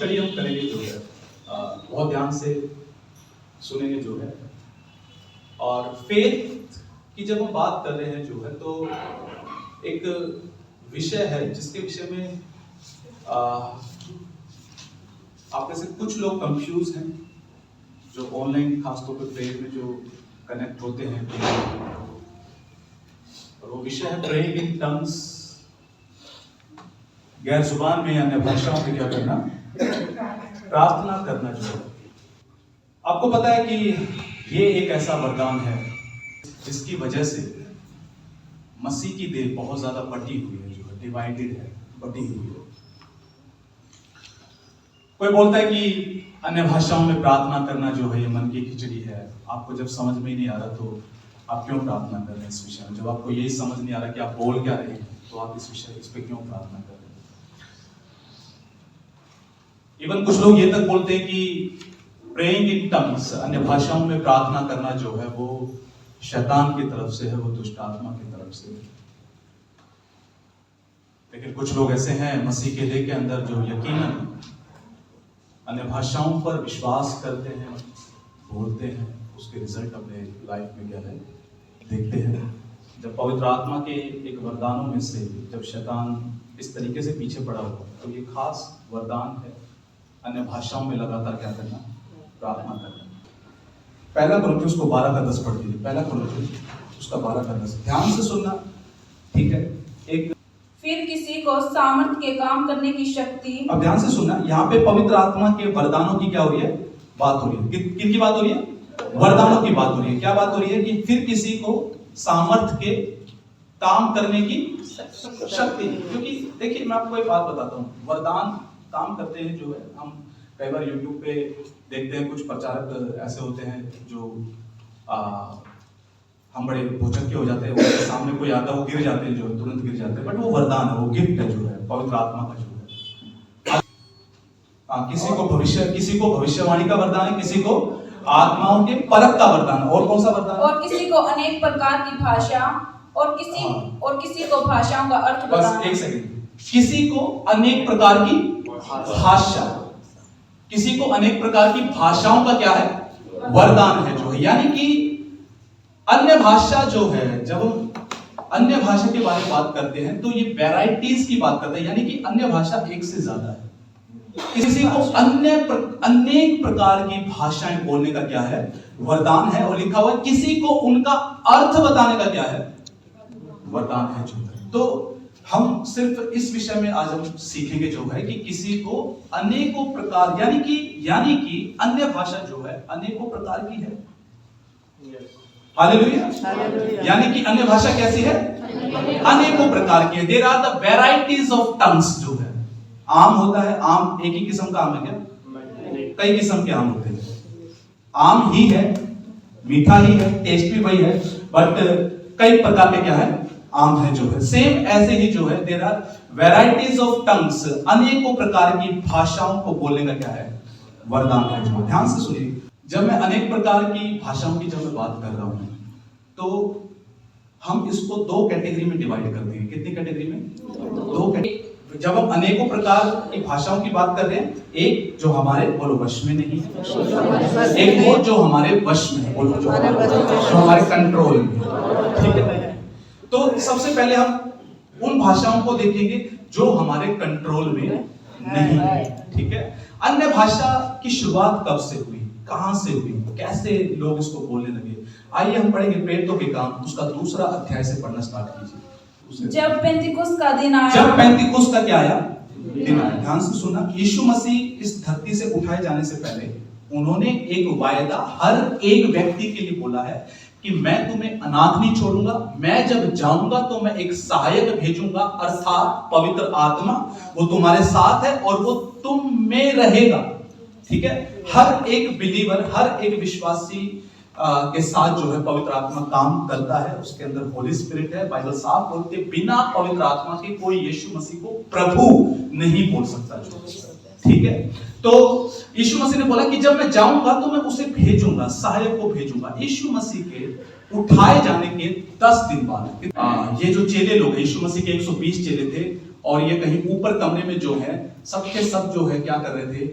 Study हम करेंगे जो है बहुत ध्यान से सुनेंगे जो है। और फेथ की जब हम बात कर रहे हैं जो है तो एक विषय है जिसके विषय में आप में से कुछ लोग कंफ्यूज हैं, जो ऑनलाइन खासतौर पर प्रेयर में जो कनेक्ट होते हैं, और वो विषय है प्रेइंग इन टंग्स, गैर जुबान में अन्य भाषाओं में क्या करना, प्रार्थना करना जो है। आपको पता है कि ये एक ऐसा वरदान है जिसकी वजह से मसीह की देह बहुत ज्यादा बटी हुई है, जो है डिवाइडेड है, बटी हुई है। कोई बोलता है कि अन्य भाषाओं में प्रार्थना करना जो है ये मन की खिचड़ी है। आपको जब समझ में ही नहीं आ रहा तो आप क्यों प्रार्थना कर रहे हैं इस विषय में? जब आपको यही समझ नहीं आ रहा कि आप बोल क्या रहे हैं तो आप इस पे क्यों प्रार्थना कर रहे हैं? इवन कुछ लोग ये तक बोलते हैं कि प्रेइंग इन टंग्स, अन्य भाषाओं में प्रार्थना करना जो है वो शैतान की तरफ से है, वो दुष्ट आत्मा की तरफ से है। लेकिन कुछ लोग ऐसे हैं मसीह के देह के अंदर जो यकीनन अन्य भाषाओं पर विश्वास करते हैं, बोलते हैं, उसके रिजल्ट अपने लाइफ में क्या है देखते हैं। जब पवित्र आत्मा के एक वरदानों में से जब शैतान इस तरीके से पीछे पड़ा हुआ तो ये खास वरदान है अन्य भाषाओं में लगातार क्या करना, प्रार्थना करना। पहला कुरिन्थियों उसको 12 का 10 पढ़ दीजिए। पहला कुरिन्थियों उसका 12 का 10 ध्यान से सुनना, ठीक है। एक फिर किसी को सामर्थ के काम करने की शक्ति, अब ध्यान से सुनना, यहाँ पे पवित्र आत्मा के वरदानों की क्या हो रही है, बात हो रही है। किन की बात हो रही है? वरदानों की बात हो रही है। क्या बात हो रही है? कि फिर किसी को सामर्थ के काम करने की शक्ति। क्योंकि देखिए मैं आपको एक बात बताता हूँ, वरदान काम करते हैं जो है, हम कई बार यूट्यूब पे देखते हैं कुछ प्रचारक ऐसे होते हैं जो हम बड़े भोचक्के हो जाते हैं, उनके सामने कोई आता है वो गिर जाते हैं, जो है तुरंत गिर जाते हैं, बट वो वरदान है, वो गिफ्ट है जो है पवित्र आत्मा का जो है। किसी को भविष्यवाणी का वरदान है, किसी को आत्माओं के परख का वरदान है, और कौन सा वरदान है? और किसी को अनेक प्रकार की भाषा, और किसी को भाषाओं का अर्थ बताना। बस एक सेकंड, किसी को अनेक प्रकार की भाषा, किसी को अनेक प्रकार की भाषाओं का क्या है, वरदान है जो है। यानी कि अन्य भाषा जो है, जब हम अन्य भाषा के बारे में बात करते हैं तो ये वैरायटीज की बात करते हैं, यानी कि अन्य भाषा एक से ज्यादा है। किसी को अनेक प्रकार की भाषाएं बोलने का क्या है, वरदान है। और लिखा हुआ है किसी को उनका अर्थ बताने का क्या है, वरदान है जो है। तो हम सिर्फ इस विषय में आज हम सीखेंगे जो है कि किसी को अनेकों प्रकार, यानी कि अन्य भाषा जो है अनेकों प्रकार की है। हालेलुया। यानी कि अन्य भाषा कैसी है, अनेकों प्रकार की है। There are the varieties of tongues जो है। आम होता है, आम एक ही किस्म का आम है क्या? कई किस्म के आम होते हैं। आम ही है, मीठा ही है, टेस्ट भी वही है, बट कई प्रकार के क्या है, आम है जो है। सेम ऐसे ही जो है there are varieties of tongues, अनेकों प्रकार की भाषाओं को बोलने का क्या है, वरदान है जो। ध्यान से सुनिए, जब मैं अनेक प्रकार की भाषाओं की जब मैं बात कर रहा हूं तो हम इसको दो कैटेगरी में डिवाइड कर देंगे। कितनी कैटेगरी में? दो कैटेगरी। जब हम अनेकों प्रकार की भाषाओं की बात कर रहे हैं, एक जो हमारे बोलो वश में नहीं है, एक वो जो हमारे वश में है, बोलो जो हमारे कंट्रोल में, ठीक है। तो सबसे पहले हम उन भाषाओं को देखेंगे जो हमारे कंट्रोल में नहीं है, ठीक है। अन्य भाषा की शुरुआत कब से हुई, कहां से हुई, कैसे लोग इसको बोलने लगे? आइए हम पढ़ेंगे प्रेरितों के काम उसका 2 अध्याय से पढ़ना स्टार्ट कीजिए। जब पेंतिकुस्त का दिन आया, जब पेंतिकुस्त का क्या आया, दिन आया। ध्यान से सुनना, यीशु मसीह इस धरती से उठाए जाने से पहले उन्होंने एक वायदा हर एक व्यक्ति के लिए बोला है कि मैं तुम्हें अनाथ नहीं छोड़ूंगा, मैं जब जाऊंगा तो मैं एक सहायक भेजूंगा, अर्थात पवित्र आत्मा, वो तुम्हारे साथ है और वो तुम में रहेगा, ठीक है। हर एक बिलीवर, हर एक विश्वासी के साथ जो है पवित्र आत्मा काम करता है, उसके अंदर होली स्पिरिट है। बाइबल साफ बोलती है बिना पवित्र आत्मा के कोई यीशु मसीह को प्रभु नहीं बोल सकता जो, ठीक है। तो यीशु मसीह ने बोला कि जब मैं जाऊंगा तो मैं उसे भेजूंगा, सहायक को भेजूंगा। यीशु मसीह के उठाए जाने के 10 दिन बाद ये जो चेले लोग, यीशु मसीह के 120 चेले थे, और ये कहीं ऊपर कमरे में जो है सब के सब जो है क्या कर रहे थे,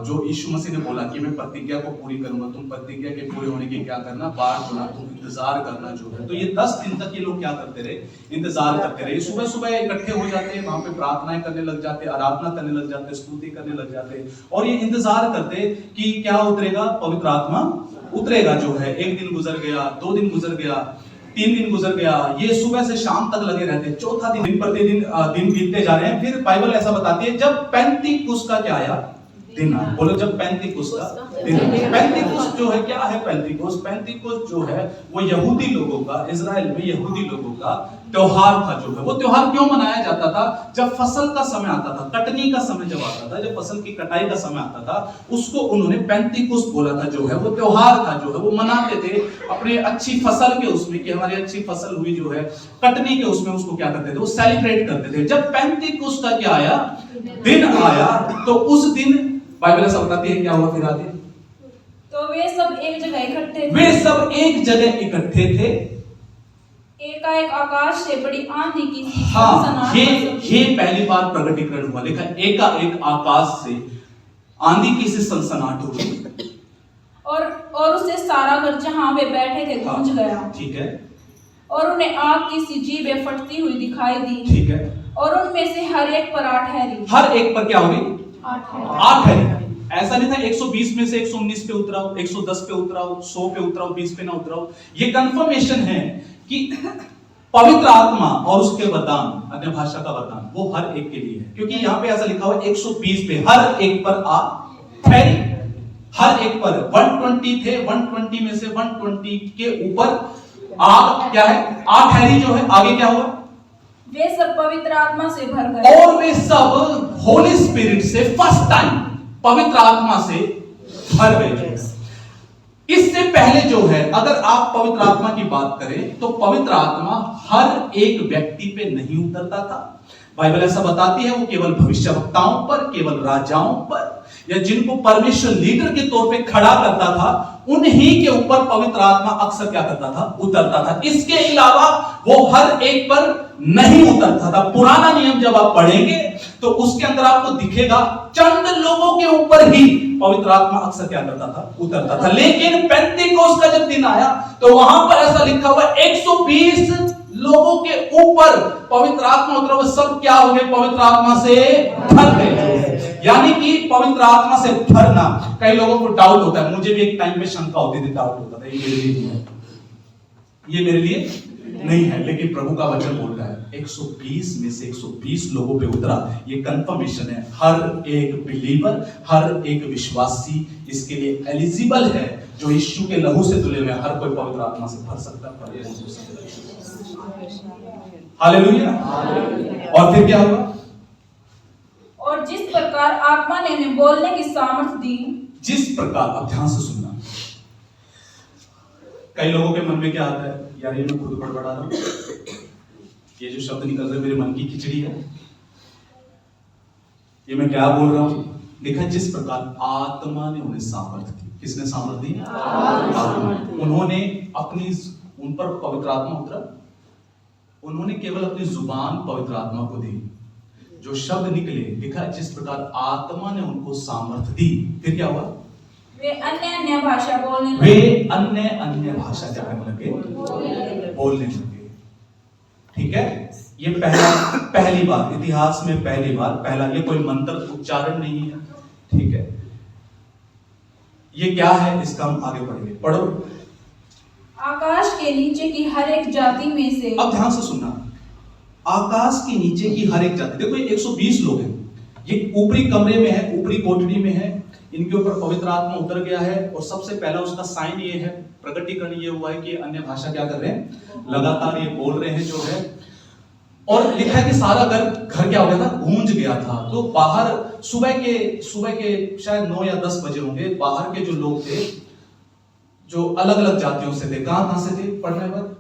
जो यीशु मसीह ने बोला कि मैं प्रतिज्ञा को पूरी करूंगा, तुम प्रतिज्ञा के पूरे होने की क्या करना, बाट जोड़ना, तुम इंतजार करना जो है। तो ये 10 दिन तक ये लोग क्या करते रहे, इंतजार करते रहे। सुबह सुबह इकट्ठे हो जाते, वहां पे प्रार्थनाएं करने लग जाते, आराधना करने लग जाते, स्तुति करने लग जाते, और ये इंतजार करते कि क्या उतरेगा, पवित्र आत्मा उतरेगा जो है। एक दिन गुजर गया, 2 दिन गुजर गया, 3 दिन गुजर गया, ये सुबह से शाम तक लगे रहते। चौथा दिन प्रतिदिन दिन बीतते जा रहे हैं। फिर बाइबल ऐसा बताती है जब पेंतीकुस्त का क्या आया, दिन आया। बोलो जब पेंतीकुस्त का दिन आया। पेंतीकुस्त जो है क्या है, पेंतीकुस्त जो है वो यहूदी लोगों का, इजराइल में यहूदी लोगों का त्योहार था जो है। वो त्योहार क्यों मनाया जाता था, जब फसल का समय आता था, कटनी का समय जब आता था, जब फसल की कटाई का समय आता था, उसको उन्होंने पेंतीकुस्त बोला था जो है। वो त्योहार था जो है, वो मनाते थे अपने अच्छी फसल के उसमें, कि हमारी अच्छी फसल हुई जो है, कटनी के उसमें उसको क्या करते थे, वो सेलिब्रेट करते थे। जब पेंतीकुस्त का क्या आया, दिन आया, तो उस दिन बाइबल ऐसा बताती है क्या हुआ फिर आगे, तो वे सब एक जगह इकट्ठे थे। वे सब एक जगह इकट्ठे थे। एकाएक आकाश से बड़ी आंधी की सी हाँ, सनसनाहट ये पहली बार प्रकटीकरण हुआ। लिखा एकाएक आकाश से आंधी की सी सनसनाहट हुई, और उससे सारा घर जहां वे बैठे थे गूंज गया। ठीक है। और उन्हें आग की सी जीभें फटती हुई दिखाई दी। ठीक है। और उनमें से हर एक पर 8 ठहरी। हर एक पर क्या होगी, 8 है। ऐसा नहीं था 120 में से 119 पे उतराओ, 110 पे उतराओ, 100 पे उतराओ, 20 पे ना उतराओ। ये कंफर्मेशन है कि पवित्र आत्मा और उसके वरदान, अन्य भाषा का वरदान, वो हर एक के लिए है। क्योंकि यहाँ पे ऐसा लिखा हुआ 120 पे हर एक पर आ ठहरी। हर एक पर 120 थे, 120 में से 120 के ऊपर आग क्या है, आग ठहरी जो है। आगे क्या हुआ, वे सब पवित्र आत्मा से भर गए। और वे सब होली स्पिरिट से फर्स्ट टाइम पवित्र आत्मा से भर गए। इससे पहले जो है, अगर आप पवित्र आत्मा की बात करें तो पवित्र आत्मा हर एक व्यक्ति पे नहीं उतरता था। बाइबल ऐसा बताती है वो केवल भविष्यवक्ताओं पर, केवल राजाओं पर, या जिनको परमेश्वर लीडर के तौर पे खड़ा करता था, उन्हीं के ऊपर पवित्र आत्मा अक्सर क्या करता था, उतरता था। इसके अलावा वो हर एक पर नहीं उतरता था। पुराना नियम जब आप पढ़ेंगे तो उसके अंदर आपको दिखेगा चंद लोगों के ऊपर ही पवित्र आत्मा अक्सर क्या करता था, उतरता था। लेकिन पेंतीकोस्त का जब दिन आया तो वहां पर ऐसा लिखा हुआ 120 लोगों के ऊपर पवित्र आत्मा उतरा। वो सब क्या हो गए, पवित्र आत्मा से भर गए। यानी कि पवित्र आत्मा से भरना, कई लोगों को डाउट होता है, मुझे भी एक टाइम पे शंका होती थी, डाउट होता था, ये मेरे लिए नहीं है, ये मेरे लिए नहीं है। लेकिन प्रभु का वचन बोल रहा है 120 में से 120 लोगों पे उतरा। ये कंफर्मेशन है, हर एक बिलीवर, हर एक विश्वासी इसके लिए एलिजिबल है। जो यीशु के लहू से धुले हुए, हर कोई पवित्र आत्मा से भर सकता है। हालेलुया। और फिर क्या हुआ, और जिस प्रकार आत्मा ने उन्हें बोलने की सामर्थ्य दी, जिस प्रकार, अब ध्यान से सुनना। कई लोगों के मन में क्या आता है, यार ये मैं खुद बड़बड़ा रहा हूं, ये जो शब्द निकल रहे मेरे मन की खिचड़ी है, ये मैं क्या बोल रहा हूं। लिखा जिस प्रकार आत्मा ने उन्हें सामर्थ्य दी। किसने सामर्थ्य दी, आत्मा। उन्होंने अपनी, उन पर पवित्र आत्मा उतरा, उन्होंने केवल अपनी जुबान पवित्र आत्मा को दी, जो शब्द निकले, लिखा जिस प्रकार आत्मा ने उनको सामर्थ्य दी। फिर क्या हुआ, वे अन्य अन्य भाषा बोलने लगे। वे अन्य अन्य भाषा क्या करने लगे, बोलने लगे। ठीक है, ये पहली बार इतिहास में पहली बार, पहला, ये कोई मंत्र उच्चारण नहीं है। ठीक है, ये क्या है, इसका हम आगे पढ़ेंगे। पढ़ो। आकाश के नीचे की हर एक जाति में से, अब ध्यान से सुनना, आकाश के नीचे की हर एक जाति, देखो ये 120 लोग हैं, ये ऊपरी कमरे में है, ऊपरी कोठरी में है, इनके ऊपर पवित्र आत्मा उतर गया है। और सबसे पहला उसका साइन ये है, प्रकटीकरण ये हुआ है कि अन्य भाषा क्या कर रहे हैं, लगातार ये बोल रहे हैं जो है। और लिखा है कि सारा घर क्या हो गया था, गूंज गया था। तो बाहर सुबह के शायद 9 या 10 बजे होंगे, बाहर के जो लोग थे, जो अलग अलग जातियों से थे, कहां से थे, पढ़ने पर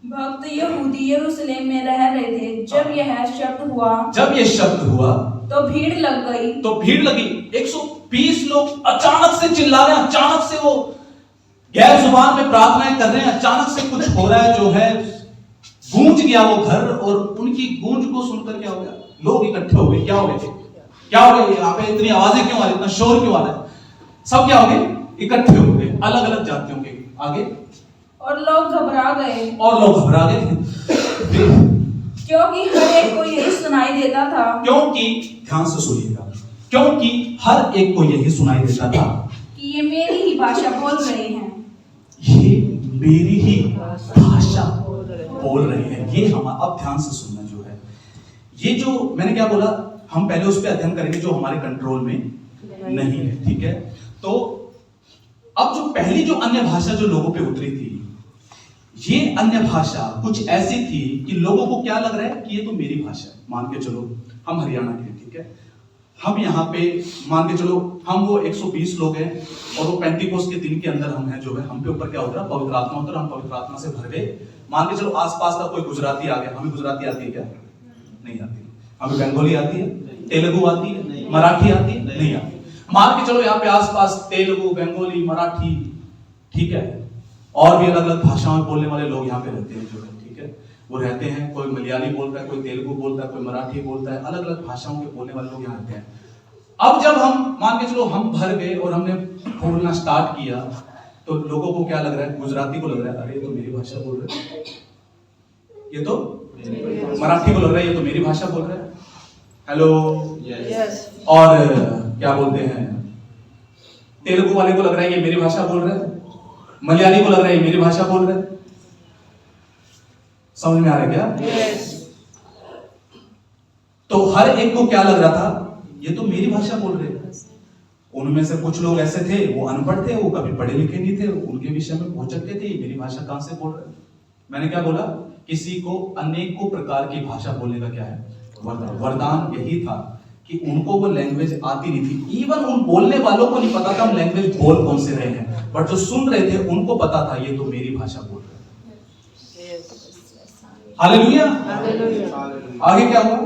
भक्त यहूदी यरूशलेम में रह रहे थे। जब यह शब्द हुआ तो भीड़ लगी। 120 लोग अचानक से चिल्ला रहे हैं, अचानक से वो गैर जुबान में प्रार्थनाएं कर रहे हैं, अचानक से कुछ हो रहा है जो है, गूंज गया वो घर, और उनकी गूंज को सुनकर क्या हो गया, लोग इकट्ठे हो गए। क्या हो गए, क्या हो गया, यहाँ पे इतनी आवाजें क्यों आ रही, इतना शोर क्यों आ रहा है? सब क्या हो गए, इकट्ठे हो गए, अलग अलग जातियों के। आगे, और लोग घबरा गए, और लोग घबरा गए क्योंकि हर एक को यही सुनाई देता था, क्योंकि, ध्यान से सुनिएगा, क्योंकि हर एक को यही सुनाई देता था कि ये मेरी ही भाषा बोल रहे हैं, ये मेरी ही भाषा बोल रहे हैं। ये हम, अब ध्यान से सुनना जो है, ये जो मैंने क्या बोला, हम पहले उस पर अध्ययन करेंगे जो हमारे कंट्रोल में नहीं है, ठीक है। तो अब जो पहली जो अन्य भाषा जो लोगों पे उतरी थी, ये अन्य भाषा कुछ ऐसी थी कि लोगों को क्या लग रहा है कि ये तो मेरी भाषा है। मान के चलो हम हरियाणा के, ठीक है, हम यहाँ पे मान के चलो हम वो 120 लोग हैं, और वो पेंटिकोस्ट के दिन के अंदर हम हैं जो है, हम पे ऊपर क्या होता है, पवित्र आत्मा होता है, हम पवित्र आत्मा से भर गए। मान के चलो आसपास का कोई गुजराती आ गया, हमें गुजराती आती है क्या? नहीं आती। हमें बंगाली आती है, तेलुगु आती है, मराठी आती है, नहीं आती। मान के चलो यहाँ पे आसपास तेलुगु, बंगाली, मराठी, ठीक है, और भी अलग अलग भाषाओं बोलने वाले लोग यहाँ पे रहते हैं जो है, ठीक है, वो रहते हैं। कोई मलयाली बोलता है, कोई तेलुगु बोलता है, कोई मराठी बोलता है, अलग अलग भाषाओं के बोलने वाले लोग यहाँ रहते हैं। अब जब हम मान के चलो हम भर गए और हमने बोलना स्टार्ट किया, तो लोगों को क्या लग रहा है, गुजराती को लग रहा है अरे ये तो मेरी भाषा बोल रहे हैं, ये तो मराठी को लग रहा है ये तो मेरी भाषा बोल रहा है, हेलो, और क्या बोलते हैं, तेलुगु वाले को लग रहा है ये मेरी भाषा बोल रहा है, मलयाली को लग रहा है ये मेरी भाषा बोल रहा है। समझ में आ रहा है क्या? तो हर एक को क्या लग रहा था, ये तो मेरी भाषा बोल रहे हैं। उनमें से कुछ लोग ऐसे थे, वो अनपढ़ थे, वो कभी पढ़े लिखे नहीं थे, उनके विषय में भौचक्के थे, ये मेरी भाषा कहां से बोल रहे हैं। मैंने क्या बोला, किसी को अनेकों प्रकार की भाषा बोलने का क्या है, वरदान। वरदान यही था कि उनको वो लैंग्वेज आती नहीं थी। इवन उन बोलने वालों को नहीं पता था हम लैंग्वेज बोल कौन से रहे हैं, बट जो सुन रहे थे उनको पता था ये तो मेरी भाषा बोल रहे हैं। हालेलुया। आगे क्या हुआ,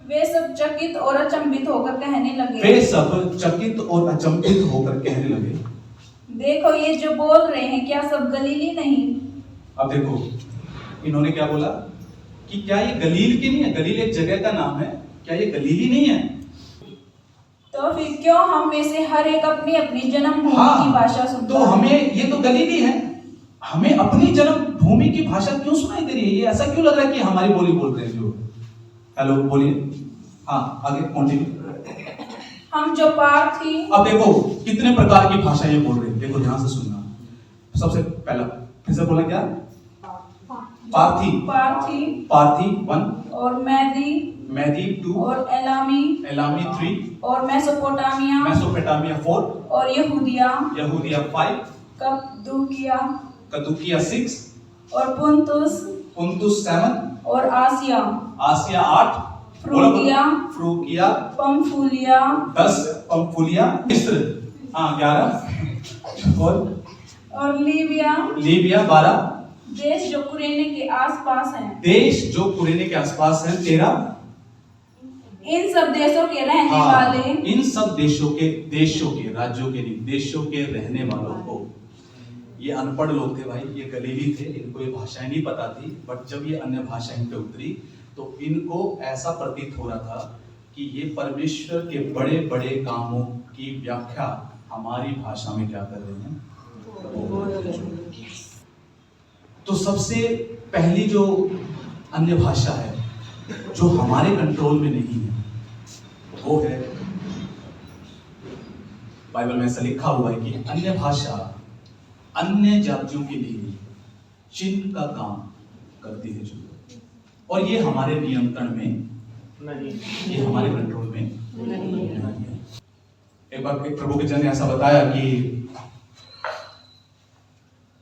वे सब चकित और अचंभित होकर कहने लगे, वे सब चकित और अचंभित होकर कहने लगे, देखो ये जो बोल रहे हैं क्या सब गलीली नहीं? अब देखो इन्होंने क्या बोला कि क्या ये गलील की नहीं है, गलील एक जगह का नाम है, क्या ये गलीली नहीं है? तो फिर क्यों हम में से हर एक अपनी अपनी जन्मभूमि की भाषा सुनता तो हमें ये तो गलीली है, हमें अपनी जन्मभूमि की भाषा क्यों सुनाई दे रही है? ये ऐसा क्यों लग रहा है कि हमारी बोली बोल रहे हैं जो? हेलो बोलिए, हाँ आगे कंटिन्यू। हम जो पार्थी, अब देखो कितने प्रकार की भाषा ये बोल रहे हैं, देखो ध्यान से सुनना। सबसे पहला फिर से बोला क्या, पार्थी, पार्थी, पार्थी 1, और मैदी, मैदी 2, और एलामी, एलामी 3, और मेसोपोटामिया, मेसोपोटामिया 4, और यहूदिया, यहूदिया 5, कप्पदूकिया, कप्पदूकिया 6, और पुंतुस, पुंतुस 7, और आसिया, आसिया 8, फ्रूगिया, फ्रूगिया, पंफूलिया 10, पंफूलिया, मिस्र 11, और लीबिया, लीबिया 12, देश जो कुरेने के आसपास हैं, देश जो कुरेने के आसपास हैं 13, इन सब देशों के रहने वाले, इन सब देशों के राज्यों के नहीं, देशों के रहने वालों को। ये अनपढ़ लोग थे भाई, ये गलीली थे, इनको ये भाषाएं नहीं पता थी, बट जब ये अन्य भाषा इन पे उतरी तो इनको ऐसा प्रतीत हो रहा था कि ये परमेश्वर के बड़े बड़े कामों की व्याख्या हमारी भाषा में क्या कर रहे हैं। तो सबसे पहली जो अन्य भाषा है जो हमारे कंट्रोल में नहीं है वो है, बाइबल में ऐसा लिखा हुआ है कि अन्य भाषा अन्य जातियों के लिए चिन्ह का काम करती है जो, और ये हमारे नियंत्रण में नहीं, ये हमारे कंट्रोल में नहीं है। एक बार एक प्रभु के जन ने ऐसा बताया कि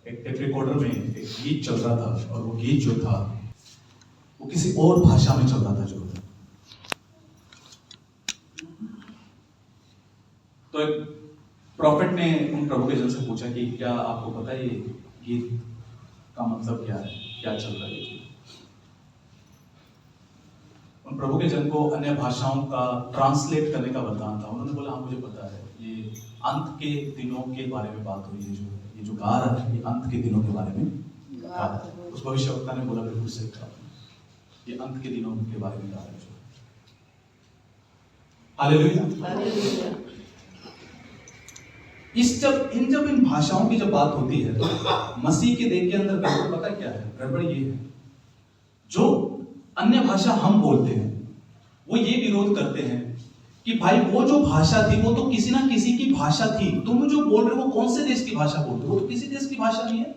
एक टेप रिकॉर्डर में एक गीत चल रहा था, और वो गीत जो था वो किसी और भाषा में चल रहा था जो। तो एक प्रॉफिट ने उन प्रभु के जन से पूछा कि क्या आपको पता है ये गीत का मतलब क्या है, क्या चल रहा है? उन प्रभु के जन को अन्य भाषाओं का ट्रांसलेट करने का वरदान था। उन्होंने बोला हाँ मुझे पता है, ये अंत के दिनों के बारे में बात हो रही है, जो ये जो गा रहा है ये अंत के दिनों के बारे में कहा। उस भविष्यवक्ता ने बोला बिल्कुल सही कहा, ये अंत के दिनों के बारे में कहा है। हालेलुया। जब इन भाषाओं की जब बात होती है तो मसीह के देह के अंदर गड़बड़ पता क्या है? गड़बड़ ये है, जो अन्य भाषा हम बोलते हैं वो ये विरोध करते हैं कि भाई वो जो भाषा थी वो तो किसी ना किसी की भाषा थी, तुम जो बोल रहे हो वो कौन से देश की भाषा बोल रहे हो? वो तो किसी देश की भाषा नहीं है।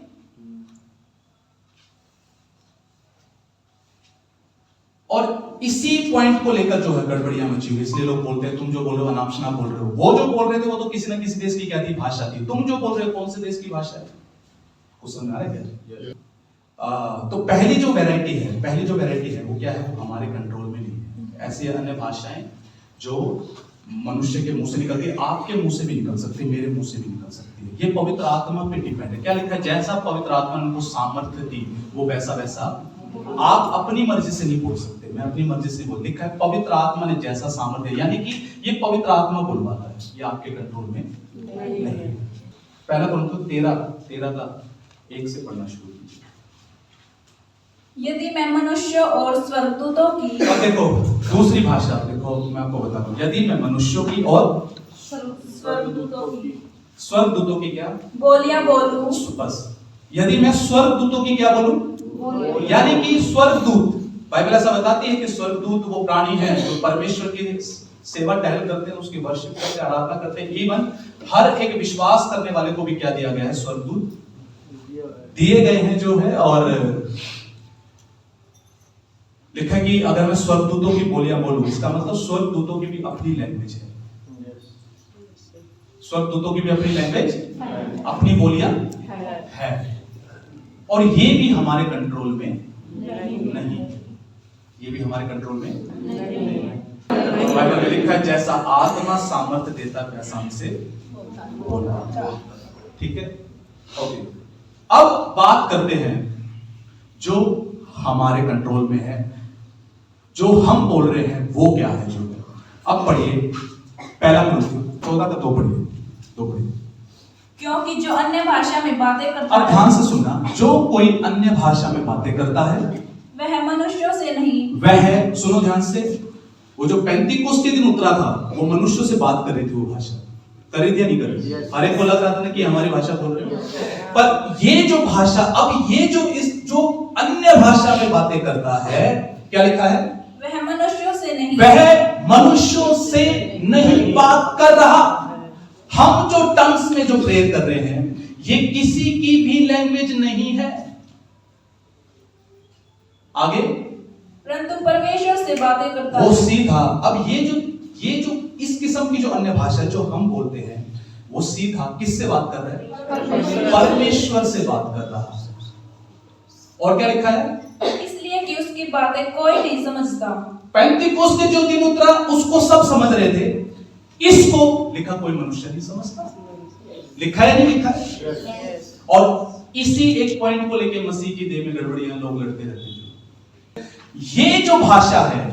और इसी पॉइंट को लेकर जो है गड़बड़ियां मची हुई, इसलिए लोग बोलते हैं तुम जो बोल रहे हो अनाप शनाप बोल रहे हो, वो जो बोल रहे थे वो तो किसी ना किसी देश की क्या थी? भाषा थी। तुम जो बोल रहे हो कौन से देश की भाषा है? कुछ समझ आ रहा है क्या? तो पहली जो वैरायटी है वो क्या है? वो हमारे कंट्रोल में नहीं है। ऐसी अन्य भाषाएं जो मनुष्य के मुंह से निकलती है, आपके मुंह से भी निकल सकती है, मेरे मुंह से भी निकल सकती है। ये पवित्र आत्मा पे डिपेंड है। क्या लिखा है? जैसा पवित्र आत्मा ने उनको सामर्थ्य दी वो वैसा आप अपनी मर्जी से नहीं बोल सकते, मैं अपनी मर्जी से बोल। लिखा है पवित्र आत्मा ने जैसा सामर्थ्य, यानी कि ये पवित्र आत्मा बुलवाता है, ये आपके कंट्रोल में नहीं। पहला कुरिन्थियों 13 का 1 से पढ़ना शुरू कीजिए। यदि मैं मनुष्य और स्वर्गदूतों की, अब देखो दूसरी भाषा, देखो मैं आपको बताता हूँ, यदि मैं मनुष्यों की और स्वर्गदूतों की क्या बोलियां बोलूं, बस यदि मैं स्वर्गदूतों की क्या बोलूं, यानी कि स्वर्गदूत, बाइबल ऐसा बताती है कि स्वर्गदूत वो प्राणी हैं जो परमेश्वर की सेवा टहल करते हैं, उसकी वर्शिप करते हैं, आराधना करते हैं। इवन हर एक विश्वास करने वाले को भी क्या दिया गया है? स्वर्गदूत दिए गए हैं जो है। और लिखा कि अगर मैं स्वर्गदूतों की बोलियां बोलूं, इसका मतलब स्वर्गदूतों की भी अपनी लैंग्वेज है, स्वर्गदूतों की भी अपनी लैंग्वेज, अपनी बोलियां है, और ये भी हमारे कंट्रोल में नहीं, ये भी हमारे कंट्रोल में नहीं। बाइबल में लिखा है जैसा आत्मा सामर्थ्य देता है वैसा हमसे बोलना। ठीक है, ओके। अब बात करते हैं जो हमारे कंट्रोल में है, जो हम बोल रहे हैं वो क्या है जो है। अब पढ़िए पहला कुरिन्थियों 14 का 2 पढ़िए। क्योंकि जो अन्य भाषा में बातें करता अब ध्यान से सुनना, जो कोई अन्य भाषा में बातें करता है वह मनुष्यों से नहीं, वह, सुनो ध्यान से, वो जो पेंतीकोस्त के दिन उतरा था वो मनुष्यों से बात कर रही थी, वो भाषा कर रही थी या नहीं कर रही? हर एक को लग रहा था ना कि हमारी भाषा बोल रहे हैं, पर ये जो भाषा, अब ये जो अन्य भाषा में बातें करता है, क्या लिखा है? वह मनुष्यों से नहीं, वह मनुष्यों से नहीं बात कर रहा। हम जो टंग्स में जो प्रेयर कर रहे हैं ये किसी की भी लैंग्वेज नहीं है। आगे, परंतु परमेश्वर से बातें करता है। वो सीधा, अब ये जो इस किस्म की जो अन्य भाषा जो हम बोलते हैं वो सीधा किससे बात कर रहा है? परमेश्वर से बात कर रहा है। और क्या लिखा है? इसलिए कि उसकी बातें कोई नहीं समझता। पेंतीकोस्त के जो दिन उतरा उसको सब समझ रहे थे, इसको लिखा कोई मनुष्य नहीं समझता। लिखा है नहीं लिखा है? और इसी एक पॉइंट को लेके मसीह की देह में गड़बड़ियां लोग लड़ते रहते हैं। ये जो भाषा है,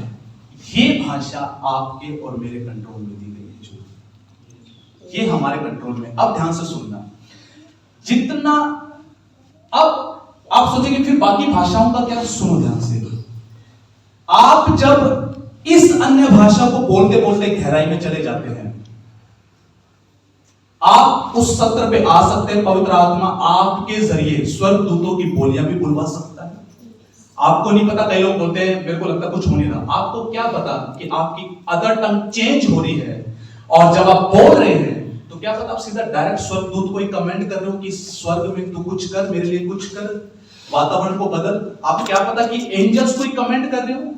ये भाषा आपके और मेरे कंट्रोल में दी गई है, जो ये हमारे कंट्रोल में। अब ध्यान से सुनना, जितना, अब आप सोचेंगे फिर बाकी भाषाओं का क्या? सुनो ध्यान से। आप जब इस अन्य भाषा को बोलते बोलते गहराई में चले जाते हैं, आप उस सत्र पे आ सकते हैं। पवित्र आत्मा आपके जरिए स्वर्गदूतों की बोलियां भी बुलवा सकता है। आपको नहीं पता, कई लोग बोलते हैं मेरे को लगता कुछ हो नहीं रहा। आपको क्या पता कि आपकी अदर टंग चेंज हो रही है, और जब आप बोल रहे हैं तो क्या पता आप सीधा डायरेक्ट स्वर्गदूत को ही कमेंट कर रहे हो कि स्वर्ग में तू कुछ कर, मेरे लिए कुछ कर, वातावरण को बदल। आप क्या पता कि एंजल्स को ही कमेंट कर रहे हो।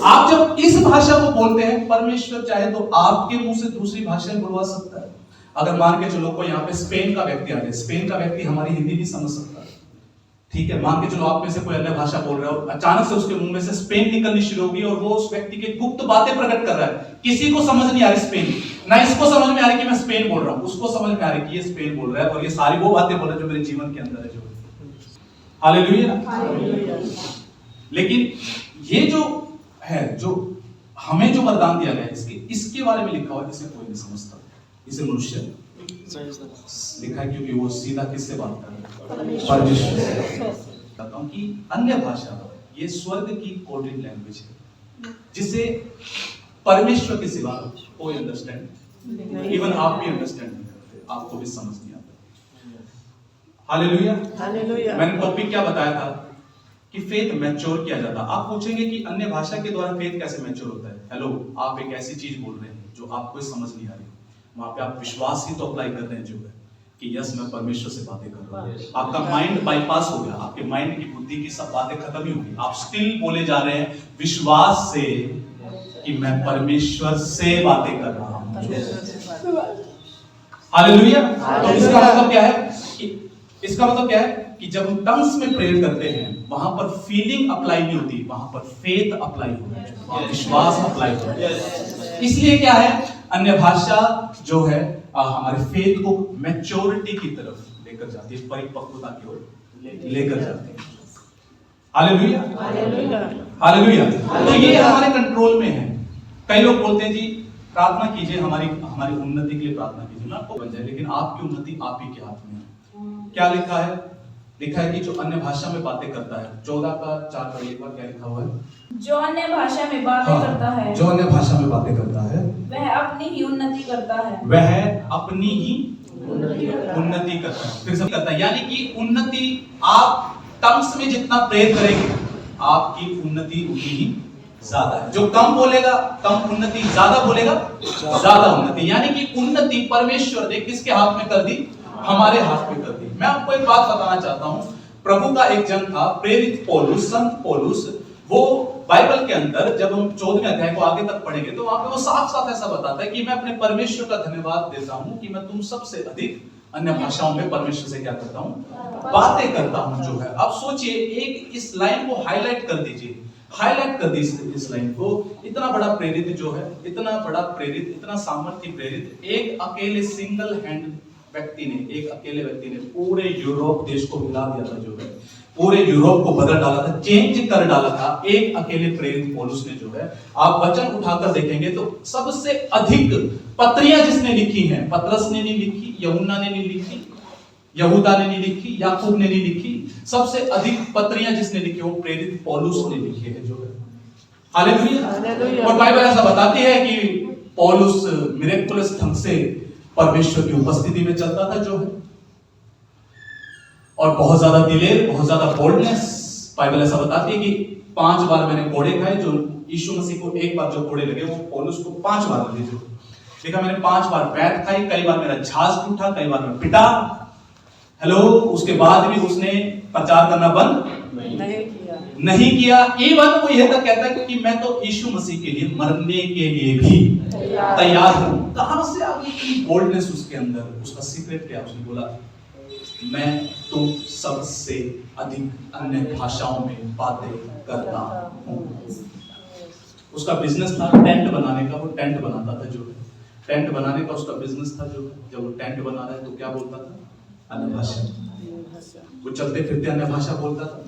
आप जब इस भाषा को बोलते हैं, परमेश्वर चाहे तो आपके मुंह से दूसरी भाषाएं बुलवा सकता है। अगर मान के चलो कोई यहाँ पे स्पेन का व्यक्ति आ जाए, स्पेन का व्यक्ति हमारी हिंदी नहीं समझ सकता, ठीक है, मान के चलो आप में से कोई अन्य भाषा बोल रहा हो, अचानक से उसके मुंह में से स्पेन निकलनी शुरू होगी और वो उस व्यक्ति के गुप्त बातें प्रकट कर रहा है। किसी को समझ नहीं आ रही स्पेन, ना इसको समझ में आ रही कि मैं स्पेन बोल रहा हूँ, उसको समझ में आ रही कि ये स्पेन बोल रहा है, और ये सारी वो बातें बोल रहा है जो मेरे जीवन के अंदर है। जो हालेलुया। लेकिन ये जो है, जो हमें जो वरदान दिया गया है, इसके बारे में लिखा हुआ है, इसे कोई नहीं समझता, इसे मनुष्य लिखा है क्योंकि वो सीधा किससे बात कर रहा है? परमेश्वर से। कहता हूं कि अन्य भाषा ये स्वर्ग की कोडेड लैंग्वेज है जिसे परमेश्वर के सिवा कोई अंडरस्टैंड, इवन आप भी अंडरस्टैंड नहीं करते, आपको भी समझ नहीं आता। Hallelujah, hallelujah. मैंने टॉपिक क्या बताया था कि फेथ मैच्योर किया जाता। आप पूछेंगे कि अन्य भाषा के द्वारा फेथ कैसे मैच्योर होता है। हेलो, आप एक ऐसी चीज बोल रहे हैं जो आपको समझ नहीं आ रही, वहां पे आप विश्वास ही तो अप्लाई कर रहे हैं जो है कि यस मैं परमेश्वर से बातें कर रहा हूं। आपका माइंड बाईपास हो गया, आपके माइंड की बुद्धि की सब बातें खत्म ही होगी, आप स्टिल बोले जा रहे हैं विश्वास से कि मैं परमेश्वर से बातें कर रहा हूं। हालेलुया। तो इसका मतलब क्या है कि जब हम टंग्स में प्रेयर करते हैं वहां पर फीलिंग अप्लाई नहीं होती, वहां पर फेथ अप्लाई होता है, वहां विश्वास अप्लाई होता है। इसलिए क्या है, अन्य भाषा जो है हमारे फेथ को मैच्योरिटी की तरफ लेकर जाती है, परिपक्वता की ओर लेकर जाती है। Hallelujah, hallelujah. तो ये हमारे कंट्रोल में है। कई लोग बोलते हैं जी प्रार्थना कीजिए, हमारी उन्नति के लिए प्रार्थना कीजिए, ना आपको बन जाए, लेकिन आपकी उन्नति आप ही के हाथ में है। क्या लिखा है? लिखा है कि जो अन्य भाषा में बातें करता है, 14:4 पर एक बार क्या लिखा हुआ है? जो अन्य भाषा में बातें करता है, जो अन्य भाषा में बातें करता है वह अपनी ही उन्नति करता है, वह अपनी ही उन्नति करता है। फिर से करता है, यानी कि उन्नति आप टंग्स में जितना प्रेयर करेंगे आपकी उन्नति उतनी ही ज्यादा है। जो कम बोलेगा कम उन्नति, ज्यादा बोलेगा ज्यादा उन्नति। यानी कि उन्नति परमेश्वर ने किसके हाथ में कर दी? हमारे हाथ में कर दी। मैं आपको एक बात बताना चाहता हूं, प्रभु का एक जन था प्रेरित पौलुस, संत पौलुस। वो बाइबल के अंदर जब हम 14वें अध्याय को आगे तक पढ़ेंगे तो वहां पे वो साफ साफ ऐसा बताता है कि मैं अपने परमेश्वर का धन्यवाद देता हूं कि मैं तुम सबसे अधिक अन्य भाषाओं में परमेश्वर से क्या करता हूं? बातें करता हूं जो है। अब सोचिए, एक इस लाइन को हाईलाइट कर दीजिए, हाईलाइट कर दी इस लाइन को। इतना बड़ा प्रेरित जो है, इतना बड़ा प्रेरित, इतना सामर्थ्य प्रेरित, एक अकेले सिंगल हैंड व्यक्ति ने, एक अकेले व्यक्ति ने पूरे यूरोप देश को मिला दिया था जो है, पूरे यूरोप को बदल डाला था, चेंज कर डाला था। एक अकेले प्रेरित पौलुस ने जो है, आप वचन उठाकर देखेंगे तो सबसे अधिक पत्रियां जिसने लिखी हैं, पतरस ने नहीं लिखी, यूहन्ना ने नहीं लिखी, यहूदा ने नहीं लिखी, याकूब ने नहीं लिखी, सबसे अधिक पत्रियां जिसने लिखी वो प्रेरित पौलुस ने लिखी है जो है। हालेलुया। और बाइबल ऐसा बताती है कि पौलुस मिरेकुलस ढंग से परमेश्वर की उपस्थिति में चलता था जो है, और बहुत ज्यादा दिलेर, बहुत ज्यादा बोल्डनेस। बाइबल ऐसा बताती है कि 5 बार मैंने कोड़े खाए। जो यीशु मसीह को एक बार जो कोड़े लगे वो पौलुस को 5 बार लगे जो। देखा, मैंने 5 बार बैत खाई, कई बार मेरा झाज टूटा, कई बार मैं पिटा। हेलो, उसके बाद भी उसने प्रचार करना बंद नहीं किया। इवन वो यह तक कहता है कि मैं तो यीशु मसीह के लिए मरने के लिए भी तैयार हूं। कहां से आ गई इतनी बोल्डनेस उसके अंदर? उसका सीक्रेट क्या? उसने बोला मैं तुम सबसे अधिक अन्य भाषाओं में बातें करता हूं। उसका बिजनेस था टेंट बनाने का, वो टेंट बनाता था जो है, टेंट बनाने का उसका बिजनेस था जो है। जब वो टेंट बना रहा है तो क्या बोलता था? अन्य भाषा। वो चलते फिरते अन्य भाषा बोलता था।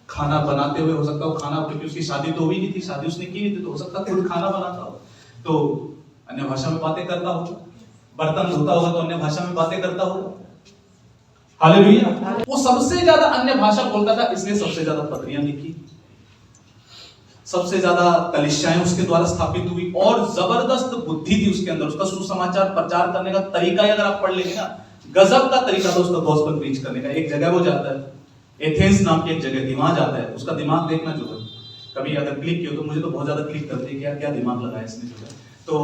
खाना बनाते हुए, हो सकता हो खाना, क्योंकि उसकी शादी तो हुई नहीं थी, शादी उसने की नहीं थी, तो हो सकता खुद खाना बनाता हो तो अन्य भाषा में बातें करता होगा। बर्तन धोता होगा तो अन्य भाषा में बातें करता होगा। हालेलुया। वो सबसे ज्यादा अन्य भाषा बोलता था, इसलिए सबसे ज्यादा पत्रियां लिखी, सबसे ज्यादा कलीसियाएं उसके द्वारा स्थापित हुई, और जबरदस्त बुद्धि थी उसके अंदर। उसका सुसमाचार प्रचार करने का तरीका अगर आप पढ़ लेंगे ना, गजब का तरीका था उसका गॉस्पेल प्रीच करने का। एक जगह वो जाता है, एथेंस नाम की एक जगह थी, वहां जाता है। उसका दिमाग देखना जो है, कभी अगर क्लिक किया तो मुझे तो बहुत ज्यादा क्लिक करते हैं कि यार क्या दिमाग लगाया इसने जो है। तो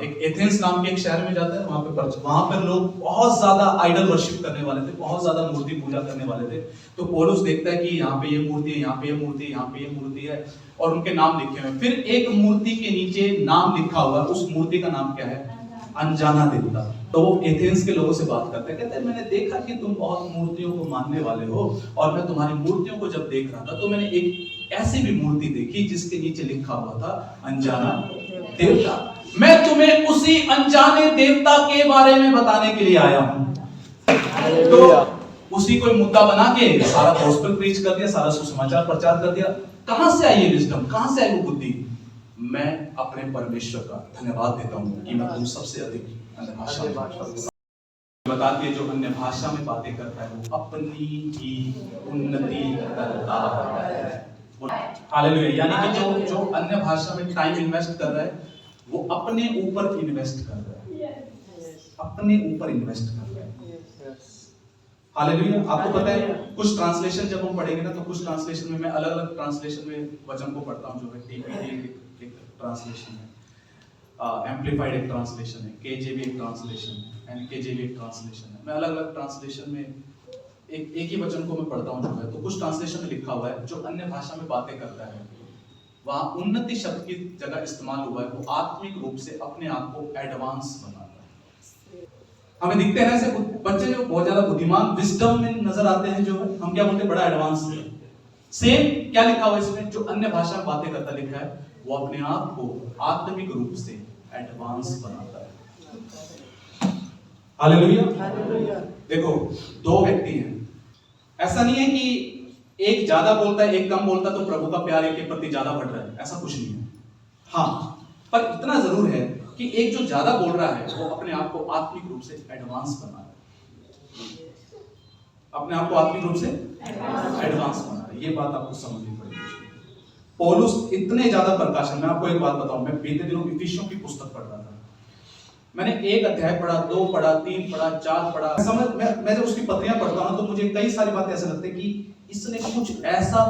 एक एथेंस नाम के एक शहर में जाता है, वहां पर लोग बहुत ज्यादा आइडल वर्शिप करने वाले थे, बहुत ज्यादा मूर्ति पूजा करने वाले थे। तो पौलुस देखता है कि यहाँ पे ये मूर्ति है, यहाँ पे ये मूर्ति है, यहाँ पे ये मूर्ति है, और उनके नाम लिखे हुए। फिर एक मूर्ति के नीचे नाम लिखा हुआ, उस मूर्ति का नाम क्या है? अनजाना देवता। तो वो एथेंस के लोगों से बात करते हैं, कहते हैं मैंने देखा कि तुम बहुत मूर्तियों को मानने वाले हो, और मैं तुम्हारी मूर्तियों को जब देख रहा था तो मैंने एक ऐसी भी मूर्ति देखी जिसके नीचे लिखा हुआ था अनजाना देवता। मैं तुम्हें उसी अनजाने देवता के बारे में बताने के लिए आया हूं। तो उसी को मुद्दा बना के सारा गॉस्पेल प्रीच कर दिया, सारा सुसमाचार प्रचार कर दिया। कहां से आई ये विजडम? कहां से आई वो बुद्धि? मैं अपने परमेश्वर का धन्यवाद देता हूं कि मैं तुम सबसे अधिक अन्य भाषा बताती है जो अन्य भाषा में बातें करता है वो अपनी ही उन्नति करता है। हालेलुया। यानी कि जो अन्य भाषा में टाइम इन्वेस्ट कर रहा है वो अपने ऊपर इन्वेस्ट कर रहा है, अपने ऊपर इन्वेस्ट कर रहा है। हालेलुया। आपको पता है कुछ ट्रांसलेशन जब हम पढ़ेंगे ना तो कुछ ट्रांसलेशन में मैं अलग अलग ट्रांसलेशन में वचन को पढ़ता हूँ। जो है टीपीडी एक ट्रांसलेशन है, एम्पलीफाइड एक ट्रांसलेशन है, केजेवी एक ट्रांसलेशन है, एनकेजेवी एक ट्रांसलेशन है। मैं अलग अलग ट्रांसलेशन में एक ही वचन को मैं पढ़ता हूँ जो है। तो कुछ ट्रांसलेशन में लिखा हुआ है जो अन्य भाषा में बातें करता है वहां उन्नति शब्द की जगह इस्तेमाल हुआ है वो आत्मिक रूप से अपने आप को एडवांस बनाता है। हमें दिखते हैं ऐसे बच्चे जो बहुत ज्यादा बुद्धिमान विजडम में नजर आते हैं, जो है हम क्या बोलते हैं बड़ा एडवांस है। सेम क्या लिखा हुआ है इसमें, जो अन्य भाषा में बातें करता लिखा है वो अपने आप को आत्मिक रूप से एडवांस बनाता है। हालेलुया। देखो दो व्यक्ति हैं, ऐसा नहीं है कि एक ज्यादा बोलता है एक कम बोलता है तो प्रभु का प्यार एक के प्रति ज्यादा बढ़ रहा है, ऐसा कुछ नहीं है। हाँ, पर इतना जरूर है कि एक जो ज्यादा बोल रहा है वो अपने आप को आत्मिक रूप से एडवांस बना रहा है, अपने आप को आत्मिक रूप से एडवांस बना रहा है। ये बात आपको समझनी पड़ेगी। पौलुस इतने ज्यादा प्रकाशन, मैं आपको एक बात बताऊं, मैं बीते दिनों इफिसियों की पुस्तक पढ़ रहा था। मैंने एक अध्याय पढ़ा, 2 पढ़ा, 3 पढ़ा, 4 पढ़ा। मैं जब उसकी पत्रियां पढ़ता हूं तो मुझे कई सारी बातें ऐसे लगती है कि इसने कुछ ऐसा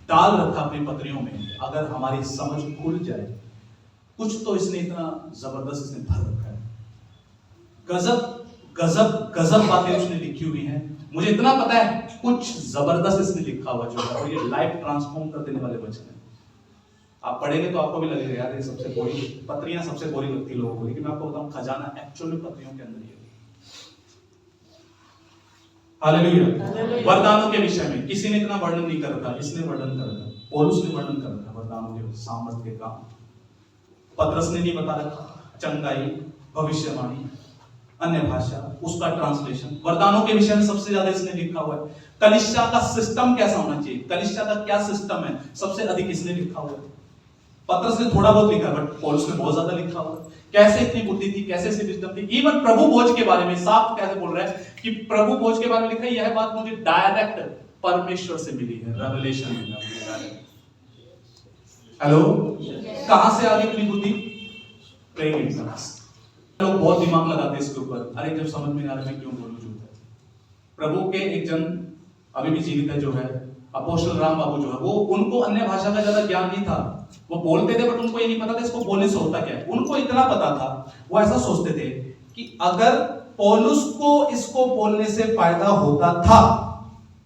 डाल रखा अपनी पत्रियों में, अगर हमारी समझ खुल जाए कुछ तो इसने इतना जबरदस्त इसने भर रखा है। गजब गजब गजब बातें उसने लिखी हुई हैं। मुझे इतना पता है कुछ जबरदस्त इसने लिखा हुआ जो है, और ये लाइफ ट्रांसफॉर्म कर देने वाले वचन है। आप पढ़ेंगे तो आपको भी लगेगा यार ये सबसे बोरिंग पत्रियां सबसे बोरिंग लगती है लोगों को, लेकिन मैं आपको बताऊं खजाना एक्चुअल में पत्रियों के अंदर ही है। हालेलुया। वरदानों के विषय में किसी ने इतना वर्णन नहीं कर रखा, इसने वर्णन कर रखा, पौलुस ने वर्णन कर रखा वरदानों के सामर्थ्य के काम। पतरस ने नहीं बता रखा, चंगाई, भविष्यवाणी, अन्य भाषा, उसका ट्रांसलेशन। वरदानों के विषय में सबसे ज्यादा इसने लिखा हुआ है। कलीसिया का सिस्टम कैसा होना चाहिए, कलीसिया का क्या सिस्टम है, सबसे अधिक इसने लिखा हुआ है। पतरस ने थोड़ा बहुत लिखा बट पौलुस ने बहुत ज्यादा लिखा हुआ है। कैसे इतनी बुद्धि थी, कैसे इतनी विजडम थी। इवन प्रभु भोज के बारे में साफ कैसे बोल रहा है कि प्रभु भोज के बारे में लिखा है, यह बात मुझे डायरेक्ट परमेश्वर से मिली है, रेवलेशन में। हेलो, कहां से आ गई इतनी बुद्धि? Praying in tongues. लोग बहुत दिमाग लगाते हैं इसके ऊपर, अरे जब समझ में नहीं आ रहा मैं क्यों बोलूं जो है। प्रभु के एक जन अभी भी जीवित है जो है, अपोस्टल राम बाबू जो है, वो उनको अन्य भाषा का ज्यादा ज्ञान नहीं था। वो बोलते थे बट उनको ये नहीं पता था इसको बोलने से होता क्या है। उनको इतना पता था, वो ऐसा सोचते थे कि अगर पौलुस को इसको बोलने से फायदा होता था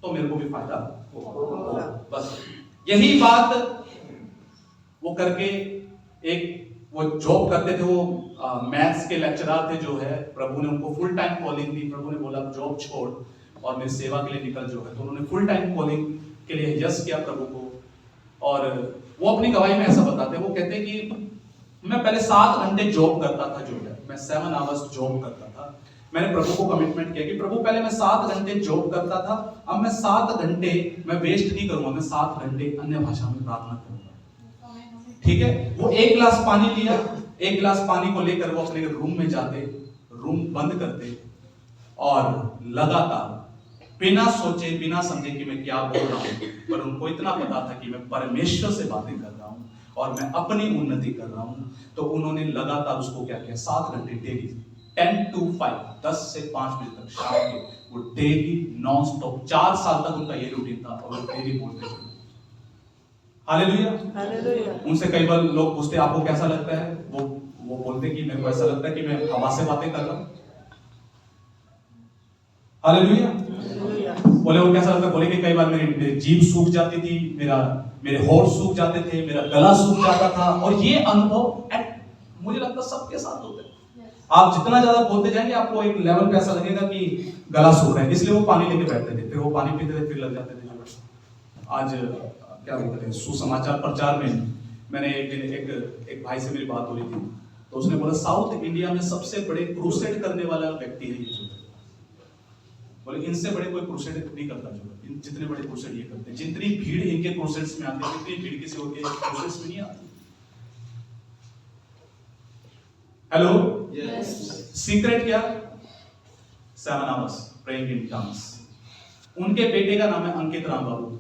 तो मेरे को भी फायदा होगा। बस यही बात वो करके एक वो जॉब करते थे, वो मैथ्स के लेक्चरर थे जो है। प्रभु ने उनको फुल टाइम कॉलिंग दी। प्रभु ने बोला जॉब छोड़ और मेरी सेवा के लिए निकल जो है। तो उन्होंने फुल टाइम कॉलिंग के लिए यस किया प्रभु को। और वो अपनी गवाही में ऐसा बताते हैं, वो कहते हैं कि मैं पहले 7 घंटे जॉब करता था जो है, मैं 7 आवर्स जॉब करता था। मैंने प्रभु को कमिटमेंट किया कि प्रभु पहले मैं 7 घंटे जॉब करता था, अब मैं 7 घंटे मैं वेस्ट नहीं करूंगा, मैं 7 घंटे अन्य भाषा में प्रार्थना करूंगा। ठीक है, वो 1 गिलास पानी लिया, 1 गिलास पानी को लेकर वो अपने रूम में जाते, रूम बंद करते और लगातार बिना सोचे बिना समझे कि मैं क्या बोल रहा हूं, पर उनको इतना पता था कि मैं परमेश्वर से बातें कर रहा हूं और मैं अपनी उन्नति कर रहा हूं। तो उन्होंने लगातार उसको क्या किया, 7 घंटे डेली, 10 to 5, 10 से 5 बजे तक शाम के, वो डेली नॉन स्टॉप 4 साल तक उनका ये रूटीन था और वो डेली बोलते थे। हालेलुया। उनसे कई बार लोग पूछते आपको कैसा लगता है, वो बोलते कि मेरे को ऐसा लगता है कि मैं हवा से बातें कर रहा हूं। हालेलुया। बोले वो कैसा लगता है, बोले कि कई बार मेरी जीभ सूख जाती थी, मेरे होंठ सूख जाते थे, मेरा गला सूख जाता था। और ये अनुभव मुझे लगता है सबके साथ होते हैं। आप जितना ज्यादा बोलते जाएंगे आपको एक लेवल पे ऐसा लगेगा कि गला सूख रहा है, इसलिए वो पानी लेके बैठते थे, फिर वो पानी पीते थे, फिर लग जाते थे। आज क्या बोलते हैं, सुसमाचार प्रचार में मैंने एक भाई से मेरी बात हो रही थी, तो उसने बोला साउथ इंडिया में सबसे बड़े क्रूसेड करने वाला व्यक्ति है ये। बोले इनसे बड़े कोई क्रूसेड नहीं करता जो जितने बड़े क्रूसेड ये करते हैं। जितनी भीड़ इनके क्रूसेड्स में आती है, जितनी भीड़ किसी होती है क्रूसेड्स में नहीं आती। हेलो, सीक्रेट क्या? 7 hours praying in tongues. उनके बेटे का नाम है अंकित राम बाबू।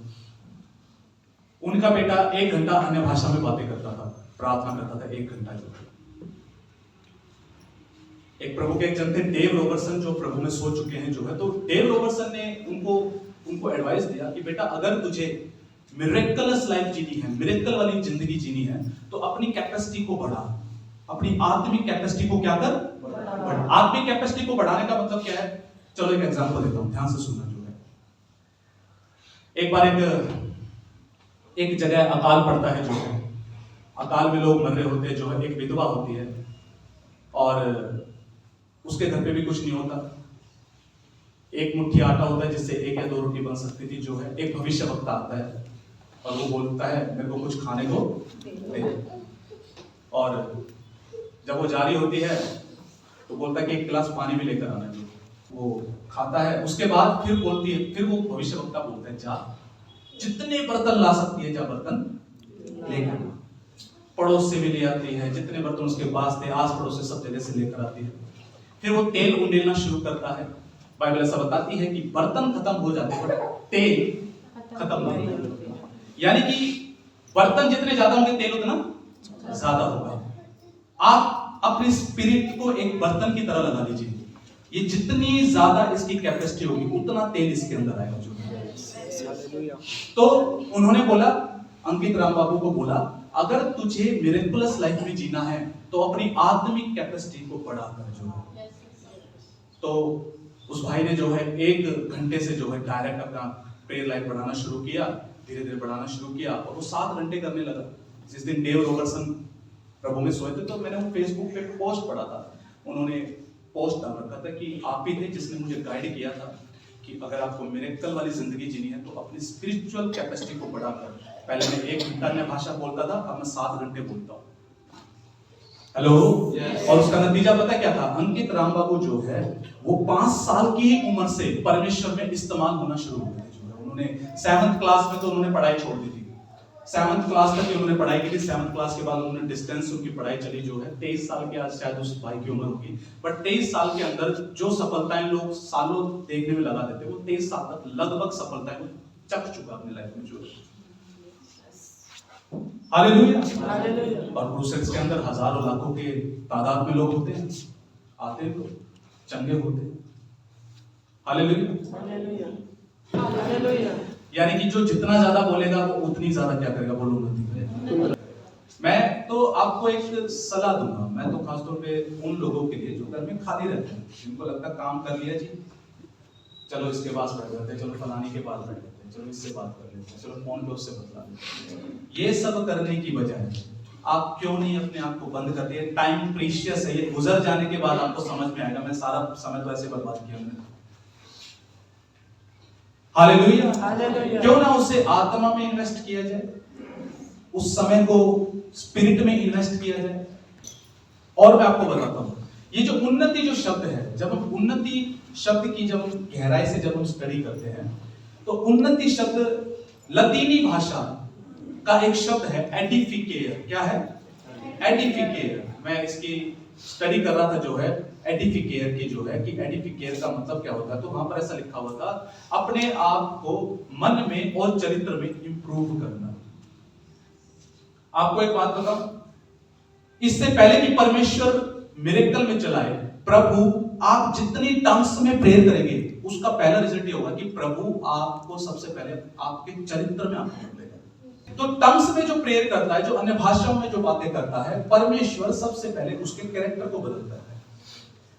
उनका बेटा 1 घंटा अन्य भाषा में बातें करता था, प्रार्थना करता था 1 घंटा। जो एक प्रभु के एक जन थे डेव रॉबर्टसन, जो प्रभु में सो चुके हैं जो है, तो डेव रॉबर्टसन ने उनको एडवाइस दिया कि बेटा अगर तुझे मिरेकलस लाइफ जीनी है, मिरेकल वाली जिंदगी जीनी है, तो अपनी कैपेसिटी को बढ़ा, अपनी आत्मिक कैपेसिटी को क्या कर बढ़ा। आत्मिक कैपेसिटी को बढ़ाने का मतलब क्या है? चलो एक एग्जांपल देता हूं, ध्यान से सुनना। जो है एक बार एक जगह अकाल पड़ता है, जो है अकाल में लोग मर रहे होते हैं, जो है एक विधवा होती है और उसके घर पे भी कुछ नहीं होता, एक मुट्ठी आटा होता है जिससे 1 या 2 रोटी बन सकती थी। जो है एक भविष्य वक्ता आता है और वो बोलता है मेरे को कुछ खाने को दे, और जब वो जारी होती है तो बोलता है कि 1 गिलास पानी भी लेकर आना है। वो खाता है, उसके बाद फिर बोलती है, फिर वो भविष्य वक्ता बोलता है जा जितने बर्तन ला सकती है जा बर्तन लेकर। पड़ोस से भी ले आती है, जितने बर्तन उसके पास थे आस पड़ोस से सब जगह से लेकर आती है। फिर वो तेल उंडेलना शुरू करता है। बाइबल ऐसा बताती है कि बर्तन खत्म हो जाते हैं पर तेल खत्म नहीं होता। यानी कि बर्तन जितने ज्यादा होंगे तेल उतना ज्यादा होगा। आप अपने स्पिरिट को एक बर्तन की तरह लगा लीजिए, ये जितनी ज्यादा इसकी कैपेसिटी होगी उतना तेल इसके अंदर आएगा। जो तो उन्होंने बोला, अंकित राम बाबू को बोला, अगर तुझे मिरेकुलस लाइफ में जीना है तो अपनी आत्मिक कैपेसिटी को बढ़ाकर जो है। तो उस भाई ने जो है 1 घंटे से जो है डायरेक्ट अपना प्रेयर लाइफ बढ़ाना शुरू किया, धीरे धीरे बढ़ाना शुरू किया और वो 7 घंटे करने लगा। जिस दिन डेव रॉबर्टसन प्रभु में सोए थे तो मैंने वो फेसबुक पे पोस्ट पढ़ा था, उन्होंने पोस्ट डाल रखा था कि आप ही थे जिसने मुझे गाइड किया था कि अगर आपको मिरेकल वाली जिंदगी जीनी है तो अपनी स्पिरिचुअल कैपेसिटी को बढ़ाकर, पहले मैं 1 घंटा में भाषा बोलता था, अब मैं 7 घंटे बोलता हूँ। हेलो और उसका नतीजा पता क्या था? अंकित राम बाबू जो है वो 5 साल की उम्र से परमेश्वर में इस्तेमाल होना शुरू हो गए। जो है उन्होंने 7th क्लास में तो उन्होंने पढ़ाई छोड़ दी थी, 7th क्लास तक उन्होंने पढ़ाई की थी। 7th क्लास के बाद उन्होंने डिस्टेंस उनकी पढ़ाई चली। जो है 23 साल के आज शायद उस भाई की उम्र होगी, बट 23 साल के अंदर जो सफलताएं लोग सालों देखने में लगा देते, वो 23 साल तक लगभग सफलताएं वो चख चुका अपनी लाइफ में। जो हालेलुया। और क्रूसेड्स के अंदर हजारों लाखों के तादाद में लोग होते हैं, आते हैं लोग, चंगे होते हैं। हालेलुया। यानी कि जो जितना ज्यादा बोलेगा वो उतनी ज्यादा क्या करेगा? बोलो उन्नति। मैं तो आपको एक सलाह दूंगा, मैं तो खासतौर पे उन लोगों के लिए जो घर में खाली रहते हैं, जिनको लगता है काम कर लिया जी, चलो इसके पास बैठ जाते हैं, चलो फलानी के पास बैठ जाते हैं, चलो इससे बात कर लेते हैं, चलो फोन पे उससे बतला लेते हैं। ये सब करने की बजाय आप क्यों नहीं अपने आप को बंद कर दिए? टाइम प्रीशियस है, ये गुजर जाने के बाद आपको समझ में आएगा मैं सारा समय तो ऐसे बर्बाद किया मैंने। हालेलुया। क्यों ना उसे आत्मा में इन्वेस्ट किया जाए, उस समय को स्पिरिट में इन्वेस्ट किया जाए। और मैं आपको बताता हूं, ये जो उन्नति जो शब्द है, जब हम उन्नति शब्द की जब हम गहराई से जब हम स्टडी करते हैं तो उन्नति शब्द लतीनी भाषा का एक शब्द है एडिफिकेयर। क्या है? एडिफिकेयर। मैं इसकी स्टडी कर रहा था जो है एडिफिकेयर की, जो है कि एडिफिकेयर का मतलब क्या होता है। तो वहां पर ऐसा लिखा हुआ था, अपने आप को मन में और चरित्र में इंप्रूव करना। आपको एक बात बताऊं, इससे पहले कि परमेश्वर मिरेकल में चलाए, प्रभु आप जितनी टंग्स में प्रेयर करेंगे उसका पहला रिजल्ट ये होगा कि प्रभु आपको सबसे पहले आपके चरित्र में आपको बदलेगा। तो टंग्स में जो प्रेयर करता है, जो अन्य भाषाओं में जो बातें करता है, परमेश्वर सबसे पहले उसके कैरेक्टर को बदलता है।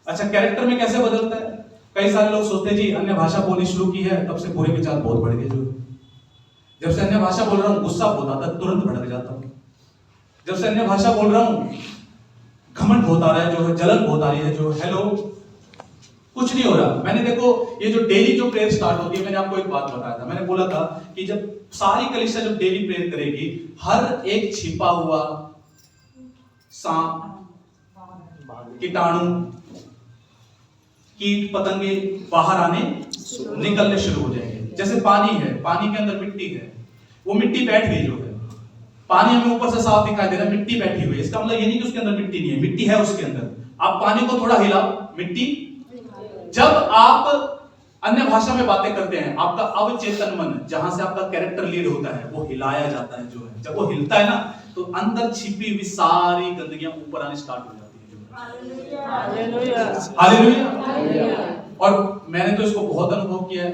अच्छा, कैरेक्टर में कैसे बदलता है? कई सारे लोग सोचते हैं जी अन्य भाषा बोलनी शुरू की है तब से बुरे विचार बहुत बढ़ गए। जो जब से अन्य भाषा बोल रहा हूं गुस्सा बहुत आता है, तुरंत भड़क जाता हूं। जब से अन्य भाषा बोल रहा हूं घमंड बहुत आ रहा है, जो है जलन बहुत आ रही है। जो हेलो कुछ नहीं हो रहा। मैंने देखो ये जो डेली जो प्रेयर स्टार्ट होती है, मैंने आपको एक बात बताया था, मैंने बोला था कि जब सारी कलीसिया जब डेली प्रेयर करेगी, हर एक छिपा हुआ सांप, कीटाणु, कीट पतंगे बाहर आने निकलने शुरू हो जाएंगे। जैसे पानी है, पानी के अंदर मिट्टी है, वो मिट्टी बैठ गई। जो है पानी हमें ऊपर से साफ दिखाई दे रहा है, मिट्टी बैठी हुई है, इसका मतलब ये नहीं कि उसके अंदर मिट्टी नहीं है, मिट्टी है उसके अंदर। आप पानी को थोड़ा हिलाओ, मिट्टी जब आप अन्य भाषा में बातें करते हैं, आपका अवचेतन मन, जहां से आपका कैरेक्टर लीड होता है, वो हिलाया जाता है जो है। जब वो हिलता है ना, तो अंदर छिपी हुई सारी गंदगियां ऊपर आनी स्टार्ट हो जाती है। हालेलुया। और मैंने तो इसको बहुत अनुभव किया है,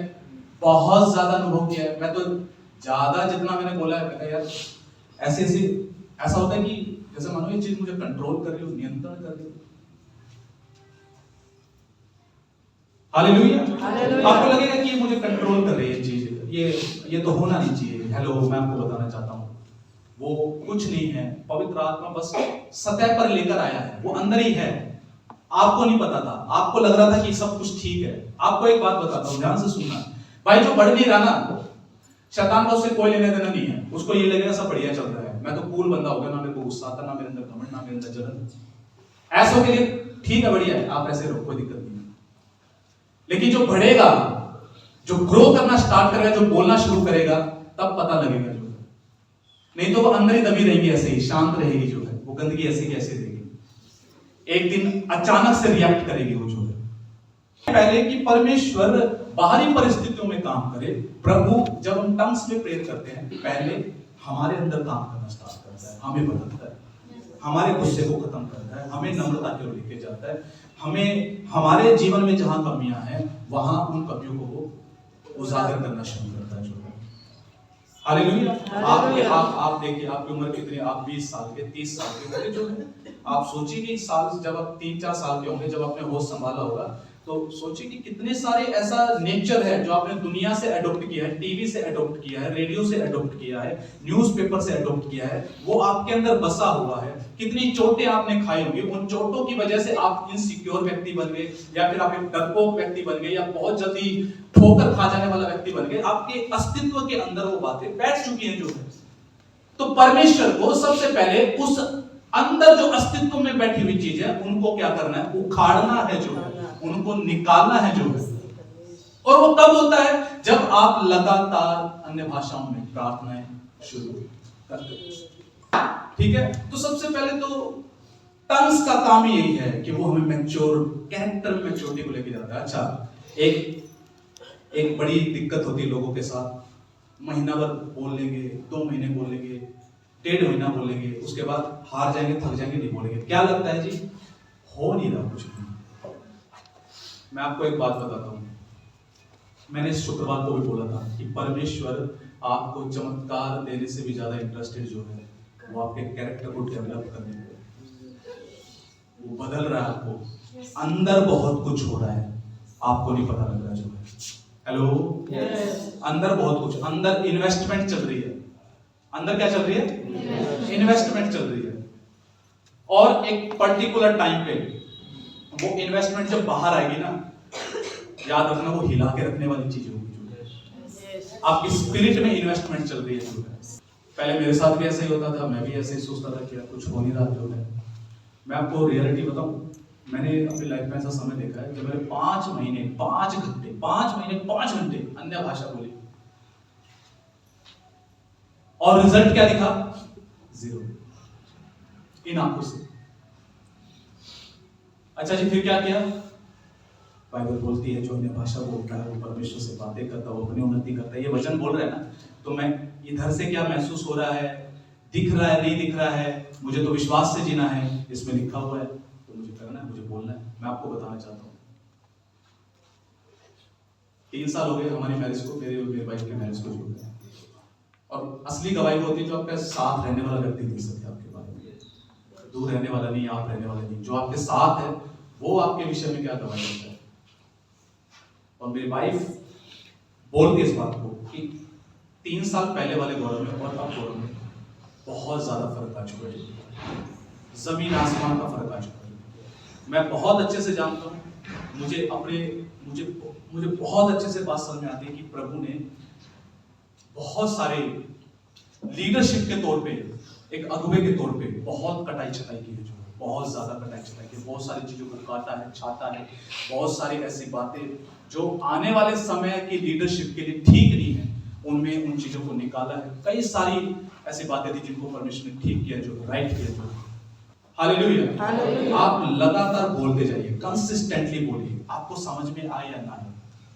बहुत ज्यादा अनुभव किया है। मैं तो ज्यादा जितना मैंने बोला है, मैंने यार ऐसा होता है कि जैसे मानो ये चीज मुझे कंट्रोल कर रही हो, नियंत्रण कर रही हो। हालेलुया। आपको लगेगा कि ये मुझे कंट्रोल कर रही है चीज, ये तो होना नहीं चाहिए। हेलो, मैं आपको बताना चाहता हूँ, वो कुछ नहीं है। पवित्र आत्मा बस सतह पर लेकर आया है, वो अंदर ही है। आपको नहीं पता था, आपको लग रहा था कि सब कुछ ठीक है। आपको एक बात बताता हूँ, ध्यान से सुनना भाई। जो बढ़ नहीं रहा ना, शैतान का उससे कोई लेना देना नहीं है। उसको ये लगेगा सब बढ़िया चल रहा है, मैं तो कूल बंदा हो गया, ना मेरे को गुस्सा आता, ना मेरे अंदर घमंड, ना मेरे अंदर जलन। ऐसा के लिए ठीक है, बढ़िया है, आप ऐसे रहो, कोई दिक्कत नहीं। लेकिन जो बढ़ेगा, जो ग्रो करना स्टार्ट करेगा, जो बोलना शुरू करेगा, तब पता लगेगा जो है। नहीं तो वो अंदर ही दबी रहेगी, ऐसे ही शांत रहेगी जो है, वो गंदगी ऐसे की ऐसे रहेगी। एक दिन अचानक से रिएक्ट करेगी वो जो है। पहले कि परमेश्वर बाहरी परिस्थितियों में काम करे। प्रभु जब हम टंग्स में प्रेयर करते हैं, पहले हमारे अंदर काम करना स्टार्ट करता है, हमें बदलता है, हमारे गुस्से को खत्म करता है, हमें नम्रता की ओर लेके जाता है, हमें हमारे जीवन में जहां कमियां हैं वहां उन कमियों को वो उजागर करना शुरू करता है जो है। हालेलुया। आप देखिए, आपकी उम्र कितनी है? आप 20 साल के, 30 साल के होंगे जो है। आप सोचिए कि साल जब आप 3-4 साल के होंगे, जब आपने होश संभाला होगा, तो सोचिए कि कितने सारे ऐसा नेचर है जो आपने दुनिया से अडॉप्ट किया है, टीवी से अडॉप्ट किया है, रेडियो से अडॉप्ट किया है, न्यूज़पेपर से अडॉप्ट किया है, वो आपके अंदर बसा हुआ है। कितनी चोटें आपने खाई होंगी, उन चोटों की वजह से आप इनसिक्योर व्यक्ति बन गए, या फिर आप एक डरपोक व्यक्ति बन गए, या बहुत जल्दी ठोकर खा जाने वाला व्यक्ति बन गए। आपके अस्तित्व के अंदर वो बातें बैठ चुकी हैं जो है। तो परमेश्वर को सबसे पहले उस अंदर जो अस्तित्व में बैठी हुई चीज है, उनको क्या करना है? उखाड़ना है जो है, उनको निकालना है जो है। और वो तब होता है जब आप लगातार अन्य भाषाओं में प्रार्थनाएं शुरू करते हैं। ठीक है, तो सबसे पहले तो टंग्स का काम ही यही है कि वो हमें मैच्योर कैरेक्टर में मैच्योरिटी को लेके जाता है। अच्छा, एक बड़ी दिक्कत होती है लोगों के साथ, महीना भर बोल लेंगे, 2 महीने बोल लेंगे, 1.5 महीना बोलेंगे, उसके बाद हार जाएंगे, थक जाएंगे, नहीं बोलेंगे। क्या लगता है जी? हो नहीं रहा कुछ भी। मैं आपको एक बात बताता हूं, मैंने शुक्रवार को भी बोला था कि परमेश्वर आपको चमत्कार देने से भी ज्यादा इंटरेस्टेड जो है, वो आपके कैरेक्टर को डेवलप करने में, वो बदल रहा है। आपको अंदर बहुत कुछ हो रहा है, आपको नहीं पता लग रहा जो है। हेलो, अंदर बहुत कुछ, अंदर इन्वेस्टमेंट चल रही है। अंदर क्या चल रही है? इन्वेस्टमेंट चल रही है। और एक पर्टिकुलर टाइम पे वो इन्वेस्टमेंट जब बाहर आएगी ना, याद रखना, वो हिला के रखने वाली चीज होगी जो है। आपकी स्पिरिट में इन्वेस्टमेंट चल रही है जो है। पहले मेरे साथ भी ऐसा ही होता था, मैं भी ऐसे ही सोचता था कि कुछ हो नहीं रहा जो है। मैं आपको रियलिटी बताऊं, मैंने अपनी लाइफ में ऐसा समय देखा है जब मैंने 5 महीने 5 घंटे अन्य भाषा बोली, और रिजल्ट क्या दिखा? 0 इन आंखों से। अच्छा जी, फिर क्या किया? बाइबल बोलती है जो अन्य भाषा बोलता है वो परमेश्वर से बातें करता है, वो अपनी उन्नति करता है। ये वचन बोल रहा है ना, तो मैं इधर से क्या महसूस हो रहा है, दिख रहा है, नहीं दिख रहा है, मुझे तो विश्वास से जीना है, इसमें लिखा हुआ है, तो मुझे करना है, मुझे बोलना है। मैं आपको बताना चाहता हूँ, 3 साल हो गए हमारी मैरिज को, मेरे वाइफ के मैरिज को जो है। और असली गवाही होती है जो आपके साथ रहने वाला व्यक्ति दे सकता है आपके बारे में, दूर रहने वाला नहीं, आप रहने वाले नहीं, जो आपके साथ है वो आपके विषय में क्या गवाही देता है। और मेरी वाइफ बोलती है इस बात को कि 3 साल पहले वाले गौरव में और अब गौरव में बहुत ज्यादा फर्क आ चुका है, जमीन आसमान का फर्क आ चुका है। मैं बहुत अच्छे से जानता हूँ, मुझे बहुत अच्छे से बात समझ में आती है कि प्रभु ने बहुत सारे लीडरशिप के तौर पे, एक अगुवे के तौर पे बहुत कटाई छटाई की है, जो बहुत ज्यादा कटाई छटाई की, बहुत सारी चीजों को काटा है, छाता है, बहुत सारी ऐसी बातें जो आने वाले समय की लीडरशिप के लिए ठीक नहीं है, उनमें उन चीजों को निकाला है। कई सारी ऐसी बातें थी जिनको परमेश्वर ने ठीक किया, जो राइट किया, जो हालेलुया। आप लगातार बोलते जाइए, कंसिस्टेंटली बोलिए, आपको समझ में आए या ना आए।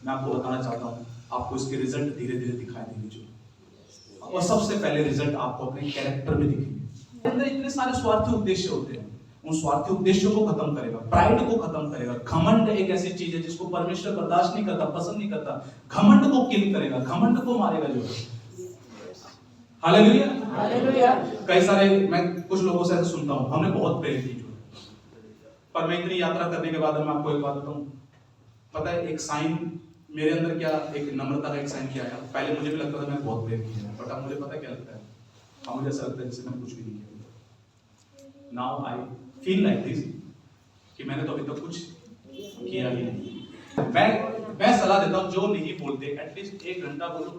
मैं आपको बताना चाहता हूँ, आपको इसके रिजल्ट धीरे धीरे दिखाई देंगे जो, और सबसे पहले रिजल्ट आपको अपने कैरेक्टर में दिखेंगे। अंदर इतने सारे स्वार्थी उद्देश्य होते हैं, उन स्वार्थी उद्देश्यों को खत्म करेगा, प्राइड को खत्म करेगा। घमंड एक ऐसी चीज है जिसको परमेश्वर बर्दाश्त नहीं करता, पसंद नहीं करता। घमंड को किल करेगा, घमंड को मारेगा जो है। Hallelujah, hallelujah. कई सारे, मैं कुछ लोगों से ऐसे सुनता हूं, हमने बहुत प्रेयर की जो है, पर मैं इतनी यात्रा करने के बाद मैं आपको एक बात बताऊं, पता है एक साइन मेरे अंदर क्या, एक नम्रता का एक साइन क्या आया। पहले मुझे भी लगता था मैंने बहुत प्रेयर की है, बट अब मुझे पता क्या लगता है, अब मुझे ऐसा लगता है जैसे मैंने कुछ भी नहीं किया। Now I feel like this कि मैंने तो अभी तक कुछ किया ही नहीं। मैं सलाह देता हूं, जो नहीं बोलते एटलीस्ट 1 घंटा बोलो,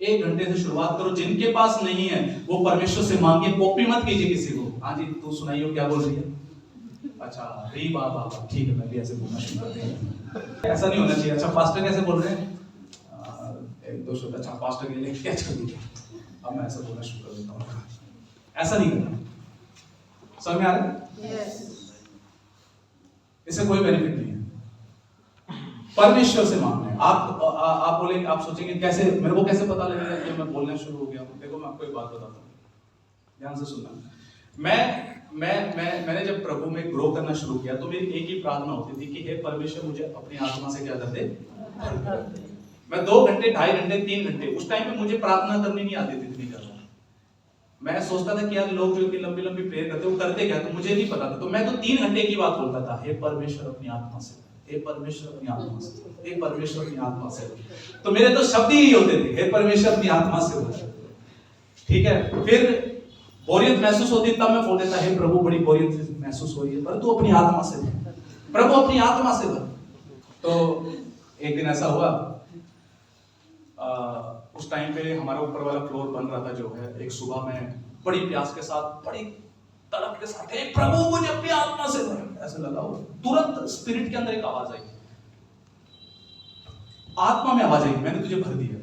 1 घंटे से शुरुआत करो। जिनके पास नहीं है वो परमेश्वर से मांगिए, कॉपी मत कीजिए किसी को। हाँ जी, तू सुनाइयो क्या बोल रही है, अच्छा री बाबा, ठीक है, मैं भी ऐसे बोलना शुरू कर दूंगा। ऐसा नहीं होना चाहिए। अच्छा पास्टर कैसे बोल रहे हैं, 1-2 शब्द, अच्छा पास्टर के लिए क्या कर दिया, अब मैं ऐसा बोलना शुरू कर देता हूँ। ऐसा नहीं करना, समझ में आ रहा है? इससे कोई बेनिफिट नहीं है। परमेश्वर से मांगना है। आप बोलेंगे, आप सोचेंगे कैसे, मेरे को कैसे पता लगेगा कि मैं बोलना शुरू हो गया हूं। देखो मैं आपको एक बात बताता हूँ, ध्यान से सुनना। मैंने जब प्रभु में ग्रो करना शुरू किया तो मेरी एक ही प्रार्थना होती थी कि हे परमेश्वर मुझे अपनी आत्मा से क्या कर दे। मैं 2 घंटे, 2.5 घंटे, 3 घंटे, उस टाइम में मुझे प्रार्थना करनी नहीं आती थी इतनी ज्यादा। मैं सोचता था कि यार लोग जो इतनी लंबी लंबी प्रेयर करते वो करते क्या, तो मुझे नहीं पता था। तो मैं तो 3 घंटे की बात बोलता था, हे परमेश्वर अपनी आत्मा से, हे परमेश्वर अपनी आत्मा से, हे परमेश्वर अपनी आत्मा से। तो मेरे तो शब्द ही होते थे, हे परमेश्वर अपनी आत्मा से हो। ठीक है, फिर बोरियत महसूस होती तब मैं बोल देता, हे प्रभु बड़ी बोरियत महसूस हो रही है, पर तू अपनी आत्मा से भर, प्रभु अपनी आत्मा से भर। तो एक दिन ऐसा हुआ, उस टाइम पे हमारा ऊपर वाला फ्लोर बन रहा था जो है। एक सुबह में बड़ी प्यास के साथ, बड़ी तड़प के साथ, हे प्रभु मुझे अपनी आत्मा से भर, ऐसा लगा हो। तुरंत स्पिरिट के अंदर एक आवाज आई, आत्मा में आवाज आई, मैंने तुझे भर दिया।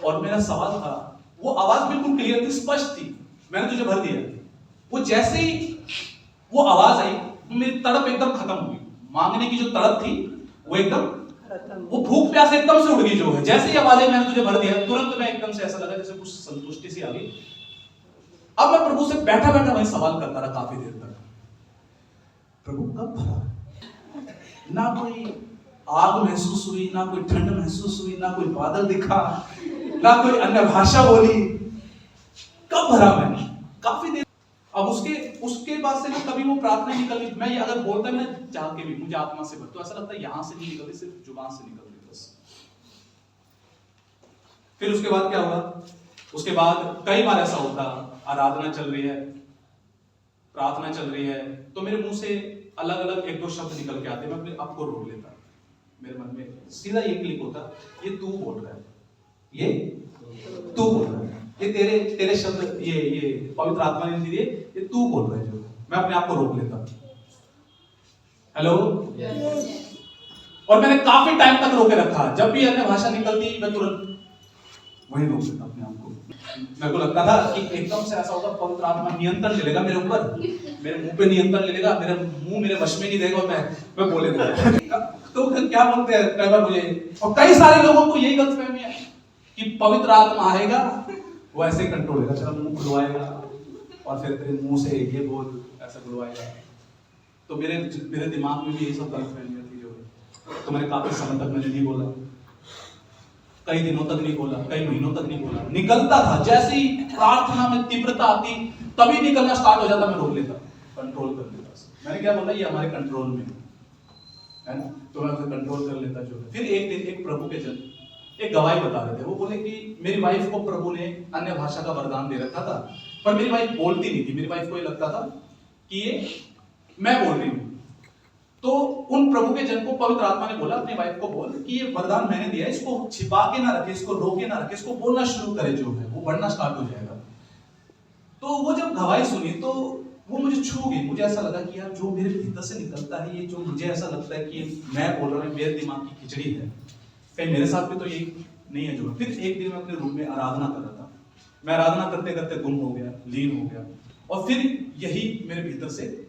और मेरा सवाल था, वो आवाज बिल्कुल क्लियर थी, स्पष्ट थी, मैंने तुझे भर दिया। वो जैसे ही वो आवाज आई, मेरी तड़प एकदम खत्म हो गई। मांगने की जो तड़प थी वो एकदम, वो भूख प्यास एकदम से उड़ गई जो है। जैसे ही आवाज आई, मैंने तुझे भर दिया, तुरंत मैं एकदम से ऐसा लगा जैसे कुछ संतुष्टि सी आ गई। अब मैं प्रभु से बैठा बैठा वही सवाल करता रहा काफी देर तक, प्रभु कब भरा? ना कोई आग महसूस हुई, ना कोई ठंड महसूस हुई, ना कोई बादल दिखा, ना कोई अन्य भाषा बोली, कब भरा मैंने? काफी देर। अब उसके बाद से ना कभी वो प्रार्थना निकली, मैं ये अगर बोलता मैं चाह के भी मुझे आत्मा से भर, तो ऐसा लगता है यहां से नहीं निकलती, सिर्फ जुबान से निकलती बस। फिर उसके बाद क्या हुआ, उसके बाद कई बार ऐसा होता, आराधना चल रही है, प्रार्थना चल रही है, तो मेरे मुंह से अलग अलग 1-2 शब्द निकल के आते, मैं अपने आप को रोक लेता। मेरे मन में सीधा ये क्लिक होता, ये तू बोल रहा है, ये तू बोल रहा है, ये तेरे शब्द, ये पवित्र आत्मा ने दिए, ये तू बोल रहा है जो। मैं अपने आप को रोक लेता। हेलो, और मैंने काफी टाइम तक रोके रखा। जब भी अन्य भाषा निकलती मैं तुरंत वही रोक लेता अपने आप को। मेरे को लगता था कि एकदम से ऐसा होगा, पवित्र आत्मा नियंत्रण ले लेगा मेरे ऊपर, मेरे मुंह पे नियंत्रण ले लेगा, मेरा मुंह मेरे वश में नहीं देगा, मैं बोले तो क्या बोलते हैं कई बार मुझे, और कई सारे लोगों को यही गलतफहमी है कि पवित्र आत्मा आएगा वो ऐसे कंट्रोल लेगा, तेरा मुंह खुलवाएगा और फिर तेरे मुंह से ये बोल, ऐसा बुलवाएगा। तो मेरे दिमाग में भी ये सब गलतफहमियां थी जो है। तो मैंने काफी समय तक मैंने नहीं बोला, कई दिनों तक नहीं बोला, कई महीनों तक नहीं बोला। निकलता था, जैसे ही प्रार्थना में तीव्रता आती तभी निकलना स्टार्ट हो जाता, मैं रोक लेता, कंट्रोल कर लेता। मैंने क्या बोला, ये हमारे कंट्रोल में है ना, तो मैं उसे कंट्रोल कर लेता जो है। फिर एक दिन एक प्रभु के जन एक गवाही बता रहे थे, वो बोले कि मेरी वाइफ को प्रभु ने अन्य भाषा का वरदान दे रखा था, पर मेरी वाइफ बोलती नहीं थी। मेरी वाइफ को ये लगता था कि ये मैं बोल रही हूँ। तो उन प्रभु के जन को पवित्र आत्मा ने बोला, अपनी वाइफ को बोल कि ये वरदान मैंने दिया है, इसको छिपा के ना रखे, इसको रोके ना रखे, इसको बोलना शुरू करे, जो है वो बढ़ना स्टार्ट हो जाएगा। तो वो जब गवाही सुनी तो वो मुझे छू गई। मुझे ऐसा लगा कि यार जो मेरे भीतर से निकलता है, ये जो मुझे ऐसा लगता है कि मैं बोल रहा हूँ, मेरे दिमाग की खिचड़ी है, कहीं मेरे साथ भी तो यही नहीं है जो। फिर एक दिन मैं अपने रूम में आराधना कर रहा था, मैं आराधना करते करते गुम हो गया, लीन हो गया, और फिर यही मेरे भीतर से,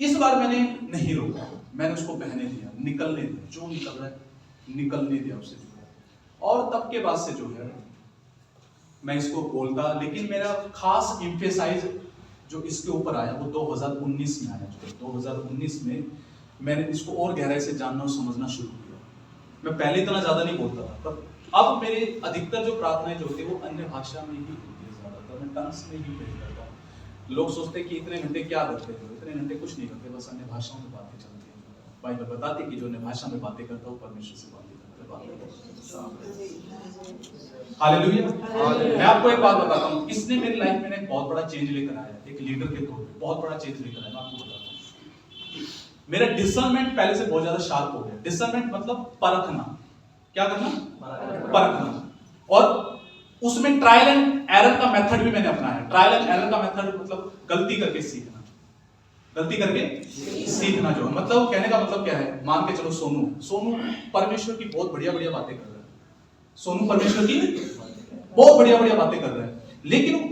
इस बार मैंने नहीं रोका, मैंने उसको बहने दिया, निकलने दिया, जो निकल रहा है निकलने दिया उसे। और तब के बाद से जो है मैं इसको बोलता, लेकिन मेरा खास एम्फेसाइज जो इसके ऊपर आया वो 2019 में आया। जो 2019 में मैंने इसको और गहराई से जानना और समझना शुरू किया। मैं पहले इतना ज्यादा नहीं बोलता था, पर अब मेरे अधिकतर जो प्रार्थनाएं जो होती है वो अन्य भाषा में ही होती है। ज्यादातर मैं टंग्स में ही प्रे करता हूँ। लोग सोचते हैं कि इतने घंटे क्या करते हो, इतने घंटे कुछ नहीं करते, बस अन्य भाषाओं में बातें चलती है। बाइबल बताती है कि जो अन्य भाषा में बातें करता है वो परमेश्वर से बातें करता है। हालेलुया। मैं आपको एक बात बताता हूँ, इसने मेरी लाइफ में एक बहुत बड़ा चेंज लेकर आया, एक लीडर के तौर पे बहुत बड़ा चेंज लेकर आया। मैं आपको बताता हूँ, मेरा डिसर्नमेंट पहले से बहुत ज्यादा शार्प हो गया। डिसर्नमेंट मतलब परखना, क्या करना, परखना। और उसमें ट्रायल एंड एरर का मेथड भी मैंने अपनाया। ट्रायल एंड एरर का मेथड मतलब गलती करके सीखना, गलती करके सीखना। जो मतलब कहने का मतलब क्या है, मान के चलो सोनू परमेश्वर की बहुत बढ़िया बढ़िया बातें कर रहा है। सोनू परमेश्वर की बहुत बढ़िया बढ़िया बातें कर रहा है, लेकिन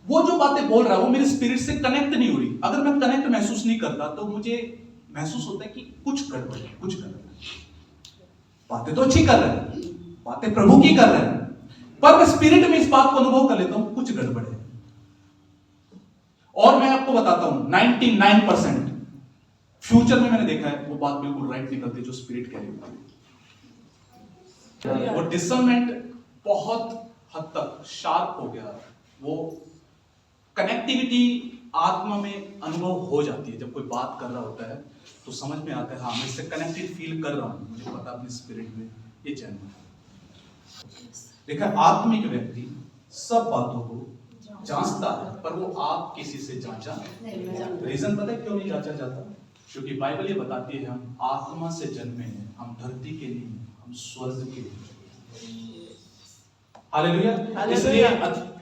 वो जो बातें बोल रहा है वो मेरे स्पिरिट से कनेक्ट नहीं हो रही। अगर मैं कनेक्ट महसूस नहीं करता तो मुझे महसूस होता है कि कुछ गड़बड़ है, कुछ गड़बड़ है। बातें तो अच्छी कर रहा है, बातें प्रभु की कर रहा है, पर मैं स्पिरिट में इस बात को अनुभव कर लेता हूं कुछ गड़बड़ है। और मैं आपको बताता हूं 99% फ्यूचर में मैंने देखा है वो बात बिल्कुल राइट निकलती जो स्पिरिट कह रही है। वो डिसर्नमेंट बहुत हद तक शार्प हो गया। वो कनेक्टिविटी आत्मा में अनुभव हो जाती है। जब कोई बात कर रहा होता है तो समझ में आता है, हाँ मैं इससे कनेक्टेड फील कर रहा हूं, मुझे पता अपने स्पिरिट में ये चैन है। देखा, आत्मिक व्यक्ति सब बातों को जांचता है, पर वो आप किसी से जांचा नहीं। रीजन पता है क्यों नहीं जांचा जाता? क्योंकि बाइबल ये बताती है हम आत्मा से जन्मे हैं, हम धरती के नहीं, हम स्वर्ग के लिए। हालेलुया। इसलिए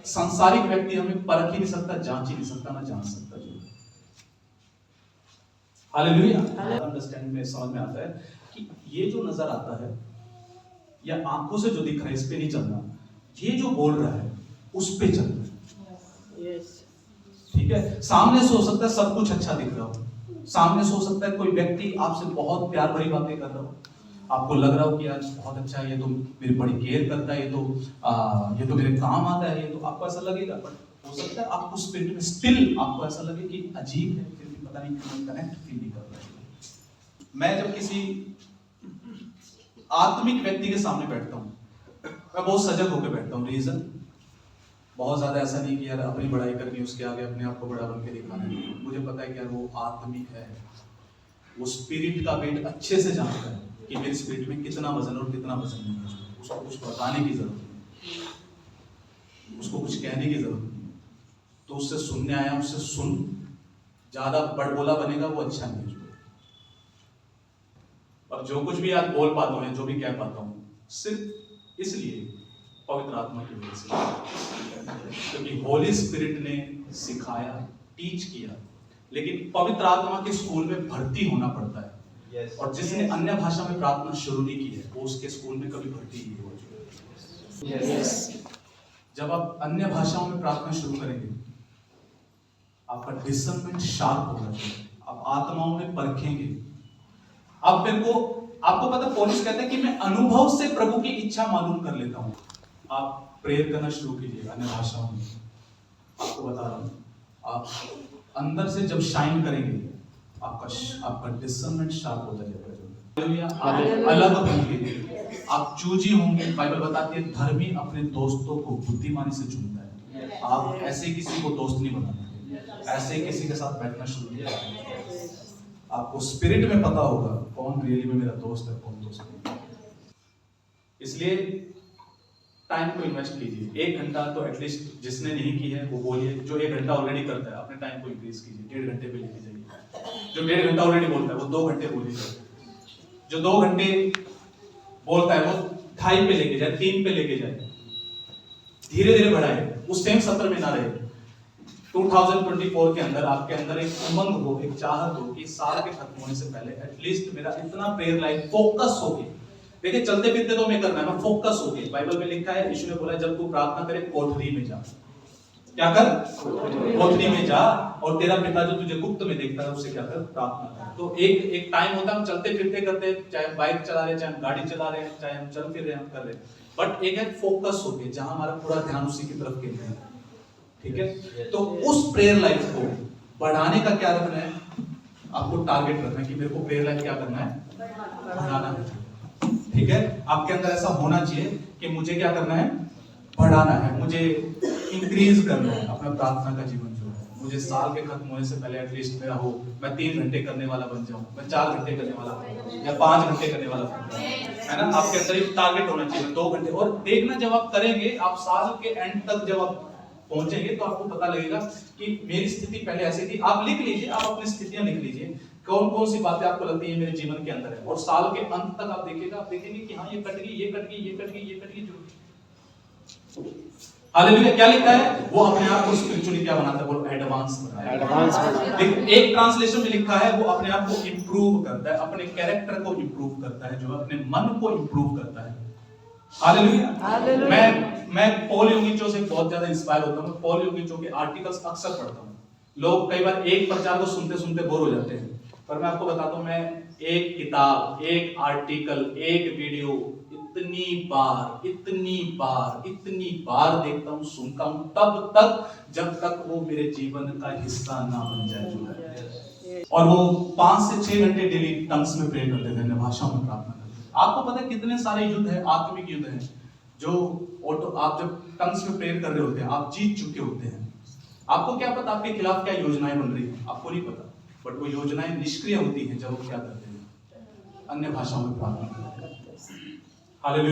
सांसारिक व्यक्ति हमें परख ही नहीं सकता, जांच ही नहीं सकता, ना जान सकता। हालेलुया। अंडरस्टैंडिंग में समझ में आता है कि ये जो नजर आता है या आंखों से जो दिख रहा है इस पे नहीं चलना, ये जो बोल रहा है उस पे चलना है। ठीक है, सामने से हो सकता है सब कुछ अच्छा दिख रहा हो, सामने से हो सकता है कोई व्यक्ति आपसे बहुत प्यार भरी बातें कर रहा हो, आपको लग रहा हो कि यार बहुत अच्छा है, ये तो मेरी बड़ी केयर करता है, ये तो मेरे काम आता है, ये तो आपको ऐसा लगेगा। बट हो सकता है आपको स्पिरिट में स्टिल आपको ऐसा लगे कि अजीब है, फिर भी पता नहीं क्यों कनेक्ट फील नहीं कर रहा है। मैं जब किसी आत्मिक व्यक्ति के सामने बैठता हूँ मैं बहुत सजग होकर बैठता हूँ। रीजन बहुत ज्यादा ऐसा नहीं कि यार अपनी बड़ाई करनी, उसके आगे अपने आप को बड़ा बन के दिखाना नहीं। मुझे पता है कि यार वो आत्मिक है, वो स्पिरिट का वेट अच्छे से जानता है कि मेरे स्पिरिट में कितना वजन और कितना वजन नहीं है। उसको कुछ बताने की जरूरत नहीं, उसको कुछ कहने की जरूरत नहीं। तो उससे सुनने आया, उससे सुन। ज्यादा बड़बोला बनेगा वो अच्छा नहीं है। और जो कुछ भी आज बोल पाता हूँ, जो भी कह पाता हूँ, सिर्फ इसलिए पवित्र आत्मा की वजह से, क्योंकि होली स्पिरिट ने सिखाया, टीच किया। लेकिन पवित्र आत्मा के स्कूल में भर्ती होना पड़ता है। और जिसने अन्य भाषा में प्रार्थना शुरू नहीं की है वो उसके स्कूल में कभी भर्ती नहीं हो। जब आप अन्य भाषाओं में प्रार्थना शुरू करेंगे आपका डिसर्नमेंट शार्प होगा, आप आत्माओं में परखेंगे। अब मेरे को आपको पता, पौलुस कहता है कि मैं अनुभव से प्रभु की इच्छा मालूम कर लेता हूं। आप प्रेयर करना शुरू कीजिए अन्य भाषाओं में। आपको बता रहा हूं, आप अंदर से जब शाइन करेंगे आपका डिसर्नमेंट शार्प होता जाएगा। आप अलग होंगे, आप चूजी होंगे। बाइबल बताती है धर्मी अपने दोस्तों को बुद्धिमानी से चुनता है। आप ऐसे किसी को दोस्त नहीं बनाते, ऐसे किसी के साथ बैठना शुरू नहीं करते। आपको स्पिरिट में पता होगा कौन रियली में मेरा दोस्त है, कौन दोस्त नहीं। इसलिए टाइम को इन्वेस्ट कीजिए। 1 घंटा तो एटलीस्ट जिसने नहीं की है वो बोलिए, जो 1 घंटा ऑलरेडी करता है अपने टाइम को इंक्रीज कीजिए, 1.5 घंटे पे लेके जाइए। जो 1.5 घंटा ऑलरेडी बोलता है वो 2 घंटे बोलिए, जो 2 घंटे बोलता है वो 2.5 पे लेके जाए, 3 पे लेके जाए, धीरे धीरे बढ़ाए, उस सेम सत्र में ना रहे। 2024 के अंदर आपके अंदर एक उमंग हो, एक चाहत हो कि साल के खत्म होने से पहले एटलीस्ट मेरा इतना प्रेयर लाइफ फोकस हो गया। देखिए चलते फिरते तो मैं करना है, मैं फोकस हो गया। बाइबल में लिखा है, यीशु ने बोला जब तू प्रार्थना करे कोठरी में जा, क्या कर, कोठरी में जा और तेरा पिता जो तुझे गुप्त में देखता है उससे क्या कर, प्रार्थना कर। तो एक टाइम होता है हम चलते फिरते करते, चाहे बाइक चला रहे, चाहे हम गाड़ी चला रहे हैं, चाहे हम चल फिर रहे हैं, हम कर रहे हैं, बट एक है फोकस हो गया जहां हमारा पूरा ध्यान उसी की तरफ केंद्रित है। ठीक है, तो उस प्रेयर लाइफ को बढ़ाने का क्या रखना है, आपको टारगेट रखना है कि मेरे को प्रेयर लाइफ क्या करना है, बढ़ाना है। ठीक है, आपके अंदर ऐसा होना चाहिए कि मुझे क्या करना है, बढ़ाना है, मुझे इंक्रीज करना है अपना प्रार्थना का जीवन जो है। मुझे साल के खत्म होने से पहले एटलीस्ट मेरा हो, मैं 3 घंटे करने वाला बन जाऊं, मैं 4 घंटे करने वाला बन जाऊं, या 5 घंटे करने वाला बन जाऊं, है ना। आपके अंदर एक टारगेट होना चाहिए 2 घंटे। और देखना जब आप करेंगे, आप साल के एंड तक जब आप पहुंचेंगे तो आपको पता लगेगा कि मेरी स्थिति पहले ऐसी थी। आप लिख लीजिए, आप अपनी स्थितियां लिख लीजिए, कौन कौन सी बातें आपको लगती है मेरे जीवन के अंदर है, और साल के अंत तक आप देखिएगा, आप देखेंगे कि हाँ ये कट गई, ये कट गई, ये कट गई, ये कट गई, जो हालेलुया। क्या लिखा है, वो अपने आप को स्पिरिचुअली क्या बनाता है, बोलो एडवांस बनाता है। एक ट्रांसलेशन में लिखा है वो अपने आप को इंप्रूव करता है, अपने कैरेक्टर को इंप्रूव करता है, जो अपने मन को इंप्रूव करता है। हालेलुया। मैं पॉल योगिचो से बहुत ज्यादा इंस्पायर होता हूँ। पॉल योगिचो के आर्टिकल्स अक्सर पढ़ता हूँ। लोग कई बार एक प्रचार को सुनते सुनते बोर हो जाते हैं, पर मैं आपको बताता हूँ, मैं एक किताब, एक आर्टिकल, एक वीडियो इतनी बार देखता हूँ, सुनता हूँ, तब तक जब तक वो मेरे जीवन का हिस्सा ना बन जाए जो है। और वो 5 से 6 घंटे डेली टंग्स में प्रे करते थे, भाषाओं में प्रार्थना करते थे। आपको पता है कितने सारे युद्ध है, आत्मिक युद्ध है, जो आप जब टंग्स में प्रेयर कर रहे होते हैं, आप जीत चुके होते हैं। आपको क्या पता आपके खिलाफ क्या योजनाएं बन रही है, आपको नहीं पता, बट वो योजनाएं निष्क्रिय होती हैं जब वो क्या करते हैं, अन्य भाषाओं में प्रार्थना करते हैं। हालेलुया।